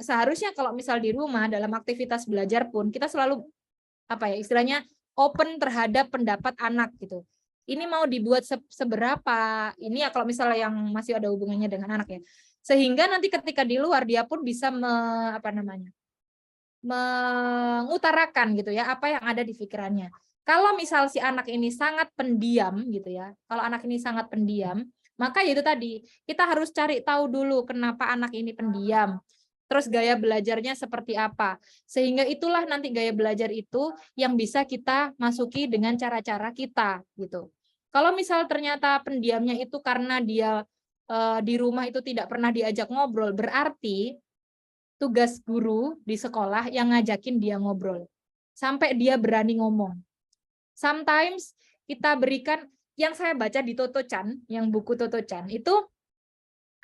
seharusnya kalau misal di rumah dalam aktivitas belajar pun kita selalu istilahnya open terhadap pendapat anak gitu. Ini mau dibuat seberapa? Ini ya kalau misalnya yang masih ada hubungannya dengan anak ya. Sehingga nanti ketika di luar dia pun bisa mengutarakan gitu ya apa yang ada di pikirannya. Kalau misal si anak ini sangat pendiam gitu ya. Kalau anak ini sangat pendiam, maka itu tadi kita harus cari tahu dulu kenapa anak ini pendiam. Terus gaya belajarnya seperti apa. Sehingga itulah nanti gaya belajar itu yang bisa kita masuki dengan cara-cara kita gitu. Kalau misal ternyata pendiamnya itu karena dia di rumah itu tidak pernah diajak ngobrol, berarti tugas guru di sekolah yang ngajakin dia ngobrol. Sampai dia berani ngomong. Sometimes kita berikan, yang saya baca di Toto Chan, yang buku Toto Chan, itu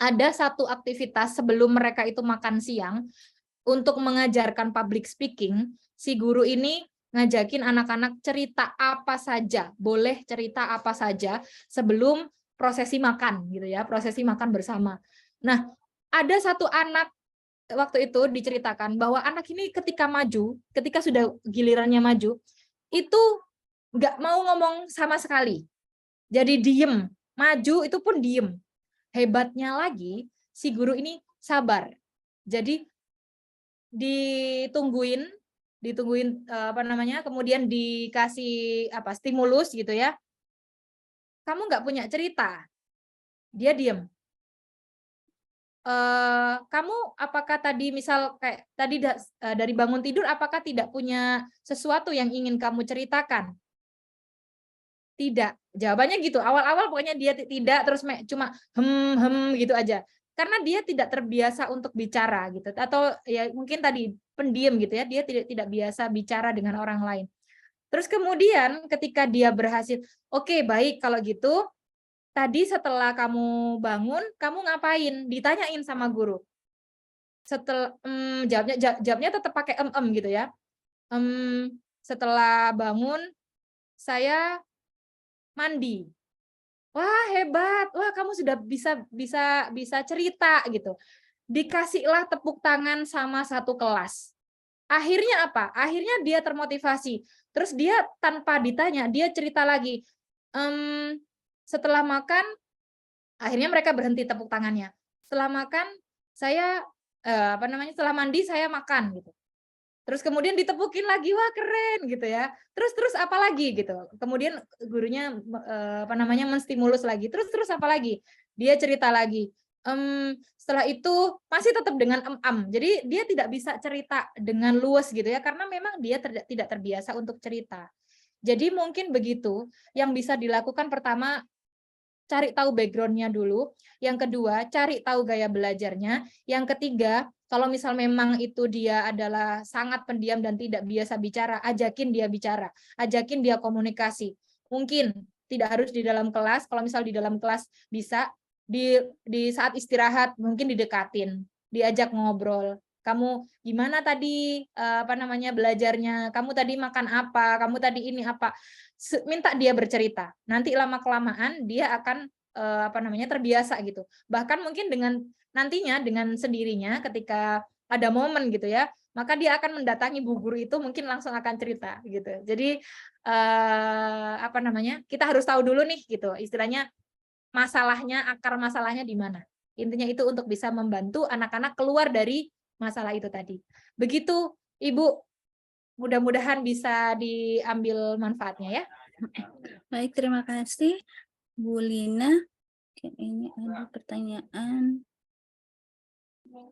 ada satu aktivitas sebelum mereka itu makan siang, untuk mengajarkan public speaking, si guru ini ngajakin anak-anak cerita apa saja, boleh cerita apa saja sebelum prosesi makan gitu ya, prosesi makan bersama. Nah, ada satu anak waktu itu diceritakan bahwa anak ini ketika sudah gilirannya maju, itu nggak mau ngomong sama sekali. Jadi diem, maju itu pun diem. Hebatnya lagi, si guru ini sabar. Jadi ditungguin kemudian dikasih stimulus gitu ya. Kamu nggak punya cerita, dia diem. Kamu apakah tadi misal kayak tadi dari bangun tidur apakah tidak punya sesuatu yang ingin kamu ceritakan? Tidak, jawabannya gitu. Awal-awal pokoknya dia tidak, terus cuma gitu aja. Karena dia tidak terbiasa untuk bicara gitu, atau ya mungkin tadi pendiam gitu ya, dia tidak biasa bicara dengan orang lain. Terus kemudian ketika dia berhasil, oke, baik kalau gitu, tadi setelah kamu bangun, kamu ngapain? Ditanyain sama guru. Setelah jawabnya tetap pakai gitu ya. Setelah bangun, saya mandi. Wah, hebat. Wah, kamu sudah bisa cerita gitu. Dikasihlah tepuk tangan sama satu kelas. Akhirnya apa? Akhirnya dia termotivasi. Terus dia tanpa ditanya, dia cerita lagi. Setelah makan, akhirnya mereka berhenti tepuk tangannya. Setelah makan, saya setelah mandi saya makan gitu. Terus kemudian ditepukin lagi, wah keren gitu ya. Terus apa lagi gitu. Kemudian gurunya menstimulus lagi. Terus apa lagi? Dia cerita lagi. Setelah itu masih tetap dengan Jadi dia tidak bisa cerita dengan luas gitu ya, karena memang dia tidak terbiasa untuk cerita. Jadi mungkin begitu yang bisa dilakukan. Pertama, cari tahu background-nya dulu. Yang kedua, cari tahu gaya belajarnya. Yang ketiga, kalau misal memang itu dia adalah sangat pendiam dan tidak biasa bicara, ajakin dia bicara, ajakin dia komunikasi. Mungkin tidak harus di dalam kelas, kalau misal di dalam kelas bisa, di saat istirahat mungkin didekatin, diajak ngobrol. Kamu gimana tadi belajarnya? Kamu tadi makan apa? Kamu tadi ini apa? Minta dia bercerita. Nanti lama-kelamaan dia akan terbiasa gitu. Bahkan mungkin nantinya dengan sendirinya ketika ada momen gitu ya, maka dia akan mendatangi bu guru itu, mungkin langsung akan cerita gitu. Jadi kita harus tahu dulu nih gitu, istilahnya masalahnya, akar masalahnya di mana. Intinya itu untuk bisa membantu anak-anak keluar dari masalah itu tadi. Begitu Ibu, mudah-mudahan bisa diambil manfaatnya ya. Baik, terima kasih Bu Lina. Ini ada pertanyaan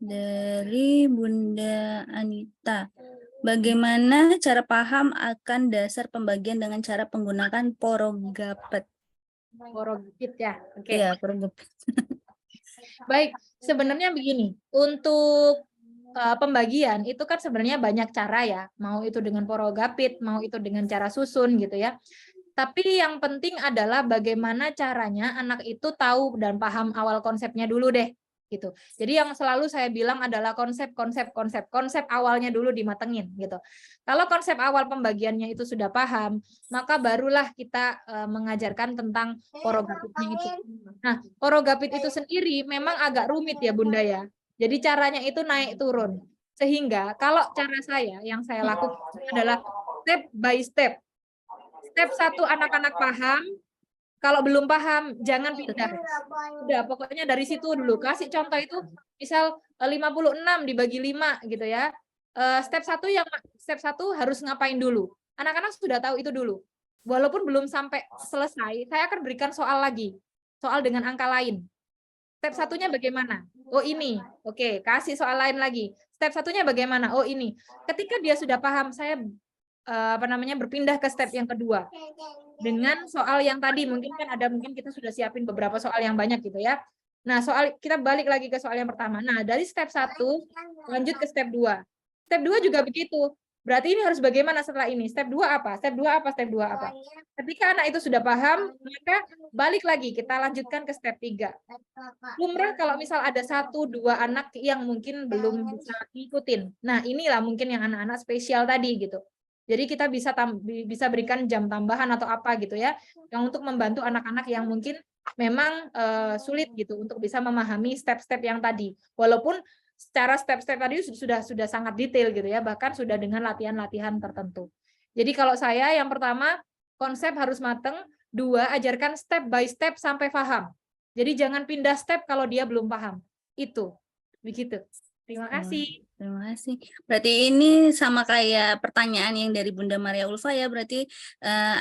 dari Bunda Anita. Bagaimana cara paham akan dasar pembagian dengan cara menggunakan Porogapet? Porogapet ya. Oke. Iya, Porogapet. Baik, sebenarnya begini, untuk pembagian itu kan sebenarnya banyak cara ya, mau itu dengan Porogapet, mau itu dengan cara susun gitu ya. Tapi yang penting adalah bagaimana caranya anak itu tahu dan paham awal konsepnya dulu deh gitu. Jadi yang selalu saya bilang adalah konsep awalnya dulu dimatengin gitu. Kalau konsep awal pembagiannya itu sudah paham, maka barulah kita mengajarkan tentang Porogapetnya itu. Nah, Porogapet itu sendiri memang agak rumit ya Bunda ya. Jadi caranya itu naik turun. Sehingga kalau cara saya yang saya lakukan adalah step by step. Step 1 anak-anak paham, kalau belum paham jangan pindah. Udah pokoknya dari situ dulu. Kasih contoh itu misal 56 dibagi 5 gitu ya. Step 1 harus ngapain dulu. Anak-anak sudah tahu itu dulu. Walaupun belum sampai selesai, saya akan berikan soal lagi. Soal dengan angka lain. Step 1-nya bagaimana? Oh ini. Oke, kasih soal lain lagi. Step 1-nya bagaimana? Oh ini. Ketika dia sudah paham, saya berpindah ke step yang kedua. Dengan soal yang tadi, mungkin kita sudah siapin beberapa soal yang banyak gitu ya. Nah, kita balik lagi ke soal yang pertama. Nah, dari step 1 lanjut ke step 2. Step 2 juga begitu. Berarti ini harus bagaimana setelah ini? Step 2 apa? Step 2 apa? Step 2 apa? Ketika anak itu sudah paham, maka balik lagi kita lanjutkan ke step 3. Lumrah kalau misal ada 1-2 anak yang mungkin belum bisa ngikutin. Nah, inilah mungkin yang anak-anak spesial tadi gitu. Jadi kita bisa berikan jam tambahan atau apa gitu ya, yang untuk membantu anak-anak yang mungkin memang sulit gitu untuk bisa memahami step-step yang tadi. Walaupun secara step-step tadi sudah sangat detail gitu ya, bahkan sudah dengan latihan-latihan tertentu. Jadi kalau saya yang pertama konsep harus mateng, 2 ajarkan step by step sampai paham. Jadi jangan pindah step kalau dia belum paham. Itu begitu. Terima kasih. Terima kasih. Berarti ini sama kayak pertanyaan yang dari Bunda Maria Ulfa ya, berarti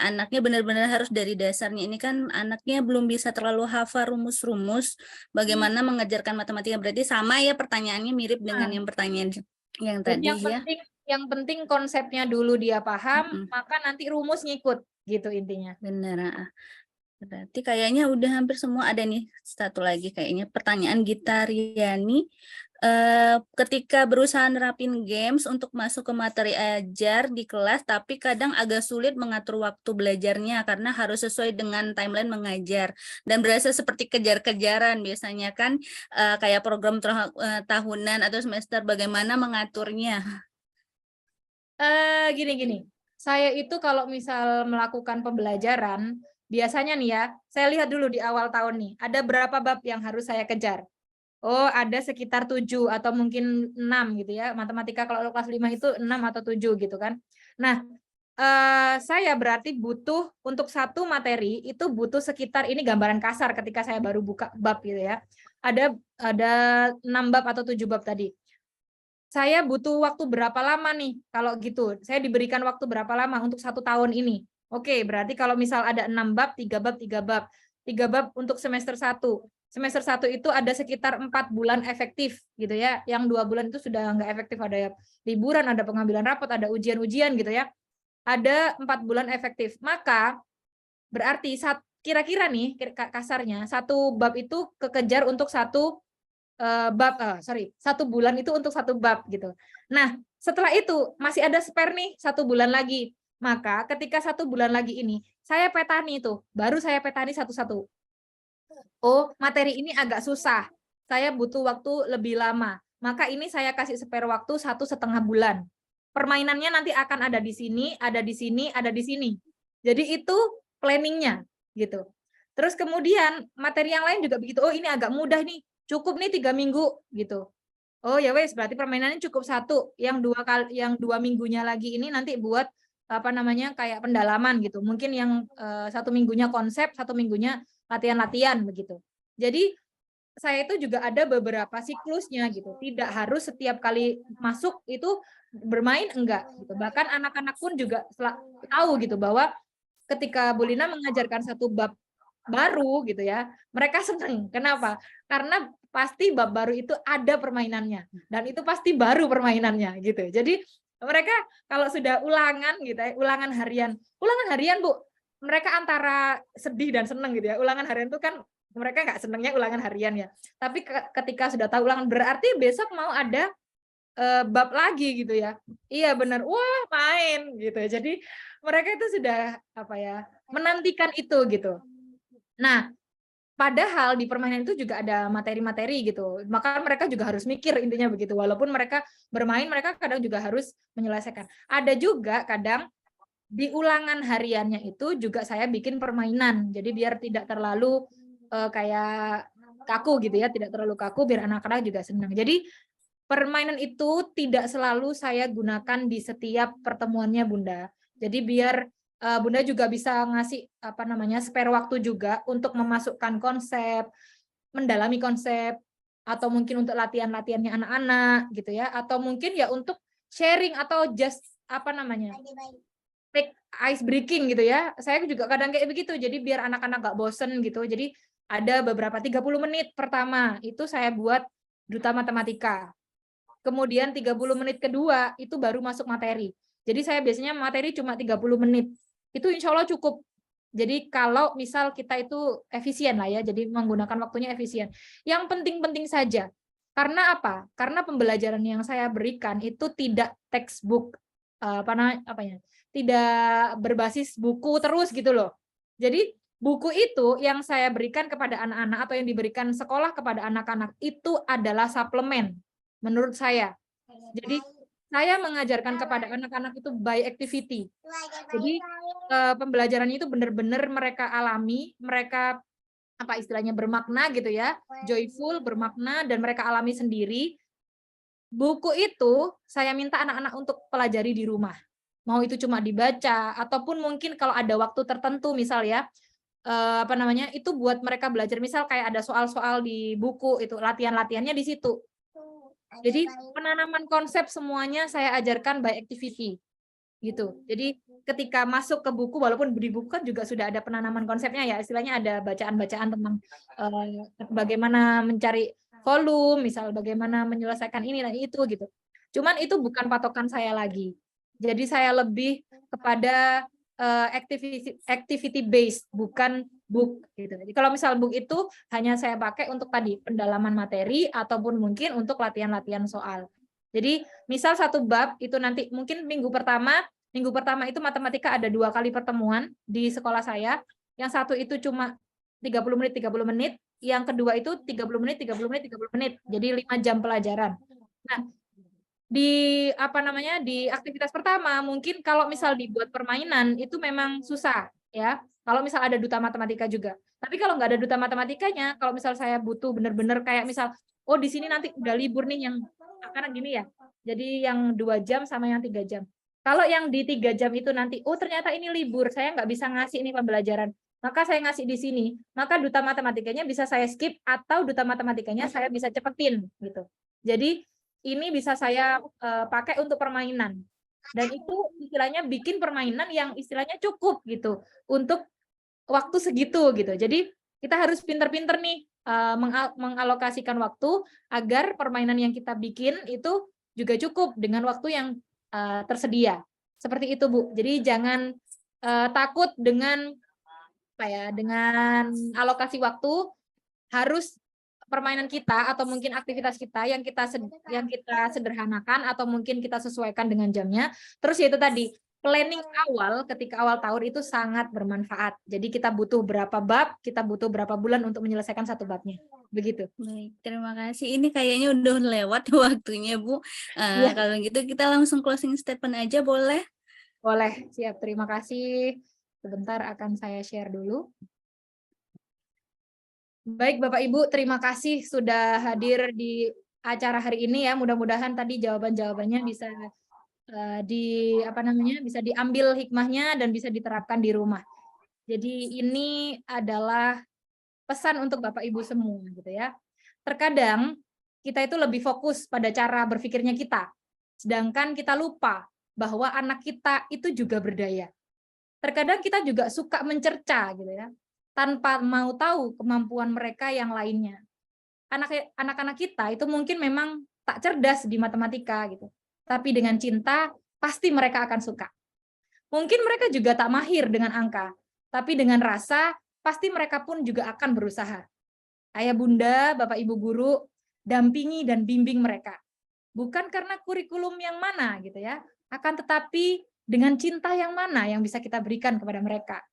anaknya benar-benar harus dari dasarnya. Ini kan anaknya belum bisa terlalu hafal rumus-rumus, bagaimana mengajarkan matematika. Berarti sama ya pertanyaannya, mirip dengan yang pertanyaan yang tadi ya. Yang penting konsepnya dulu dia paham, maka nanti rumus ngikut gitu intinya. Benar. Berarti kayaknya udah hampir semua. Ada nih satu lagi kayaknya pertanyaan Gita Riani. Ketika berusaha nerapin games untuk masuk ke materi ajar di kelas, tapi kadang agak sulit mengatur waktu belajarnya karena harus sesuai dengan timeline mengajar dan berasa seperti kejar-kejaran. Biasanya kan kayak program tahunan atau semester, bagaimana mengaturnya? Gini. Saya itu kalau misal melakukan pembelajaran, biasanya nih ya, saya lihat dulu di awal tahun nih, ada berapa bab yang harus saya kejar. Oh, ada sekitar 7 atau mungkin 6 gitu ya. Matematika kalau kelas 5 itu 6 atau 7 gitu kan. Nah, saya berarti butuh untuk satu materi itu butuh sekitar, ini gambaran kasar ketika saya baru buka bab gitu ya. Ada 6 bab atau 7 bab tadi. Saya butuh waktu berapa lama nih kalau gitu? Saya diberikan waktu berapa lama untuk 1 tahun ini? Oke, berarti kalau misal ada 6 bab, 3 bab, 3 bab. 3 bab untuk semester 1. Semester 1 itu ada sekitar 4 bulan efektif gitu ya. Yang 2 bulan itu sudah nggak efektif, ada liburan, ada pengambilan rapot, ada ujian-ujian gitu ya. Ada 4 bulan efektif. Maka berarti kira-kira nih kasarnya satu bab itu kekejar untuk satu satu bulan itu untuk satu bab gitu. Nah, setelah itu masih ada spare nih 1 bulan lagi. Maka ketika 1 bulan lagi ini saya petani itu, baru saya petani satu-satu. Oh, materi ini agak susah. Saya butuh waktu lebih lama. Maka ini saya kasih spare waktu 1,5 bulan. Permainannya nanti akan ada di sini, ada di sini, ada di sini. Jadi itu planningnya gitu. Terus kemudian materi yang lain juga begitu. Oh, ini agak mudah nih. Cukup nih 3 minggu gitu. Oh ya wes, berarti permainannya cukup 1. Yang 2 minggunya lagi ini nanti buat apa namanya kayak pendalaman gitu. Mungkin yang 1 minggunya konsep, 1 minggunya latihan-latihan begitu. Jadi saya itu juga ada beberapa siklusnya gitu. Tidak harus setiap kali masuk itu bermain, enggak gitu. Bahkan anak-anak pun juga tahu gitu bahwa ketika Bu Lina mengajarkan satu bab baru gitu ya, mereka senang. Kenapa? Karena pasti bab baru itu ada permainannya dan itu pasti baru permainannya gitu. Jadi mereka kalau sudah ulangan gitu ya, ulangan harian Bu, mereka antara sedih dan senang gitu ya. Ulangan harian itu kan mereka nggak senangnya ulangan harian ya. Tapi ketika sudah tahu ulangan berarti besok mau ada bab lagi gitu ya. Iya benar. Wah, main gitu. Jadi mereka itu sudah apa ya, menantikan itu gitu. Nah, padahal di permainan itu juga ada materi-materi gitu. Maka mereka juga harus mikir intinya begitu. Walaupun mereka bermain, mereka kadang juga harus menyelesaikan. Ada juga kadang di ulangan hariannya itu juga saya bikin permainan. Jadi biar tidak terlalu kayak kaku gitu ya, tidak terlalu kaku biar anak-anak juga senang. Jadi permainan itu tidak selalu saya gunakan di setiap pertemuannya Bunda. Jadi biar Bunda juga bisa ngasih apa namanya spare waktu juga untuk memasukkan konsep, mendalami konsep, atau mungkin untuk latihan-latihannya anak-anak gitu ya, atau mungkin ya untuk sharing atau just apa namanya take ice breaking gitu ya. Saya juga kadang kayak begitu. Jadi biar anak-anak nggak bosen gitu. Jadi ada beberapa 30 menit pertama itu saya buat duta matematika. Kemudian 30 menit kedua itu baru masuk materi. Jadi saya biasanya materi cuma 30 menit. Itu insya Allah cukup. Jadi kalau misal kita itu efisien lah ya, jadi menggunakan waktunya efisien. Yang penting-penting saja. Karena apa? Karena pembelajaran yang saya berikan itu tidak textbook tidak berbasis buku terus gitu loh. Jadi buku itu yang saya berikan kepada anak-anak atau yang diberikan sekolah kepada anak-anak itu adalah suplemen menurut saya. Jadi saya mengajarkan kepada anak-anak itu by activity. Jadi pembelajarannya itu benar-benar mereka alami, mereka apa istilahnya bermakna gitu ya, joyful, bermakna dan mereka alami sendiri. Buku itu saya minta anak-anak untuk pelajari di rumah. Mau itu cuma dibaca ataupun mungkin kalau ada waktu tertentu misal ya apa namanya itu buat mereka belajar misal kayak ada soal-soal di buku itu latihan-latihannya di situ. Jadi penanaman konsep semuanya saya ajarkan by activity gitu. Jadi ketika masuk ke buku walaupun di buku kan juga sudah ada penanaman konsepnya ya, istilahnya ada bacaan-bacaan tentang bagaimana mencari volume, misal bagaimana menyelesaikan ini dan itu gitu. Cuman itu bukan patokan saya lagi. Jadi saya lebih kepada activity based, bukan book gitu. Jadi kalau misal book itu hanya saya pakai untuk tadi pendalaman materi ataupun mungkin untuk latihan-latihan soal. Jadi misal satu bab itu nanti mungkin minggu pertama itu matematika ada 2 kali pertemuan di sekolah saya. Yang satu itu cuma 30 menit, yang kedua itu 30 menit. Jadi 5 jam pelajaran. Nah, di aktivitas pertama mungkin kalau misal dibuat permainan itu memang susah ya. Kalau misal ada duta matematika juga. Tapi kalau nggak ada duta matematikanya, kalau misal saya butuh benar-benar kayak misal oh di sini nanti udah libur nih yang karena gini ya. Jadi yang 2 jam sama yang 3 jam. Kalau yang di 3 jam itu nanti oh ternyata ini libur, saya nggak bisa ngasih ini pembelajaran. Maka saya ngasih di sini. Maka duta matematikanya bisa saya skip atau duta matematikanya saya bisa cepetin gitu. Jadi ini bisa saya pakai untuk permainan. Dan itu istilahnya bikin permainan yang istilahnya cukup gitu untuk waktu segitu gitu. Jadi kita harus pinter-pinter nih mengalokasikan waktu agar permainan yang kita bikin itu juga cukup dengan waktu yang tersedia. Seperti itu Bu. Jadi jangan takut dengan apa ya, dengan alokasi waktu harus permainan kita atau mungkin aktivitas kita yang kita sederhanakan atau mungkin kita sesuaikan dengan jamnya. Terus yaitu tadi planning awal ketika awal tahun itu sangat bermanfaat. Jadi kita butuh berapa bab, kita butuh berapa bulan untuk menyelesaikan satu babnya. Begitu. Baik, terima kasih. Ini kayaknya udah lewat waktunya, Bu. Iya. Kalau gitu kita langsung closing statement aja boleh? Boleh, siap. Terima kasih. Sebentar akan saya share dulu. Baik Bapak Ibu, terima kasih sudah hadir di acara hari ini ya. Mudah-mudahan tadi jawaban-jawabannya bisa bisa diambil hikmahnya dan bisa diterapkan di rumah. Jadi ini adalah pesan untuk Bapak Ibu semua gitu ya. Terkadang kita itu lebih fokus pada cara berpikirnya kita, sedangkan kita lupa bahwa anak kita itu juga berdaya. Terkadang kita juga suka mencerca gitu ya, tanpa mau tahu kemampuan mereka yang lainnya. Anak-anak kita itu mungkin memang tak cerdas di matematika gitu, tapi dengan cinta pasti mereka akan suka. Mungkin mereka juga tak mahir dengan angka, tapi dengan rasa pasti mereka pun juga akan berusaha. Ayah bunda, bapak ibu guru, dampingi dan bimbing mereka. Bukan karena kurikulum yang mana gitu ya, akan tetapi dengan cinta yang mana yang bisa kita berikan kepada mereka.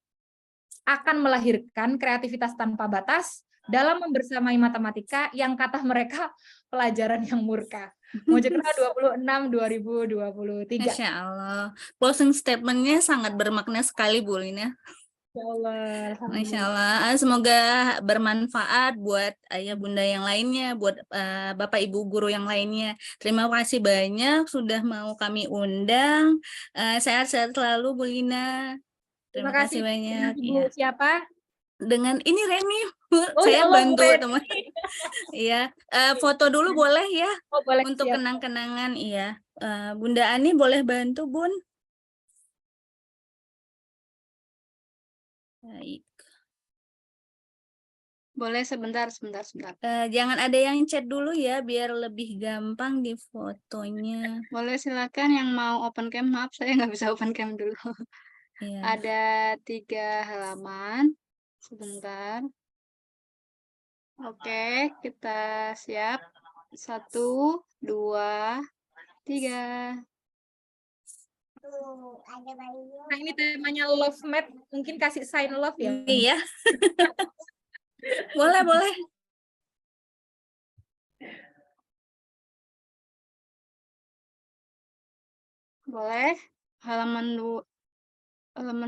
Akan melahirkan kreativitas tanpa batas dalam membersamai matematika yang kata mereka pelajaran yang murka. Mojokerto 26/2023. Masya Allah. Closing statement-nya sangat bermakna sekali, Bu Lina. Ya Allah, Masya Allah. Semoga bermanfaat buat ayah bunda yang lainnya, buat bapak ibu guru yang lainnya. Terima kasih banyak sudah mau kami undang. Sehat-sehat selalu, Bu Lina. Terima kasih banyak. Ibu siapa? Dengan ini Reni, Bu. Oh, Saya ya Allah, bantu Bu teman. Iya, foto dulu boleh ya? Oh, boleh, untuk siap. kenang-kenangan. Iya, Bunda Ani boleh bantu, Bun? Baik. Boleh sebentar. Jangan ada yang chat dulu ya, biar lebih gampang di fotonya. Boleh silakan yang mau open cam. Maaf, saya nggak bisa open cam dulu. Iya. Ada 3 halaman. Sebentar. Oke, kita siap. 1, 2, 3. Nah, ini temanya love map, mungkin kasih sign love ya. Iya. Boleh. Boleh. Halaman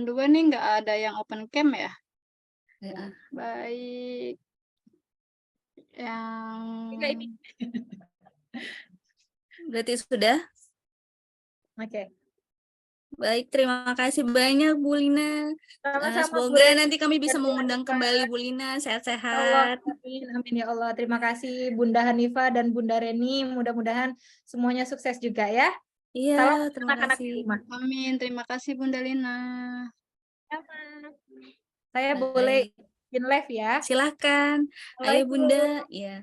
2 nih nggak ada yang open cam ya? Ya. Baik. Enggak ini. Berarti sudah? Oke. Baik, terima kasih banyak Bu Lina. Sama-sama, Bu Semoga Reni. nanti kami bisa Bunda mengundang Hanifah. kembali Bu Lina. Allah, Sehat-sehat. amin ya Allah. Terima kasih Bunda Hanifah dan Bunda Reni. Mudah-mudahan semuanya sukses juga ya. Iya, Salam terima anak-anak di kasih. rumah. Amin. Terima kasih Bunda Lina. Saya Baik. boleh in live ya. Silahkan. Ayah Bunda. Ya.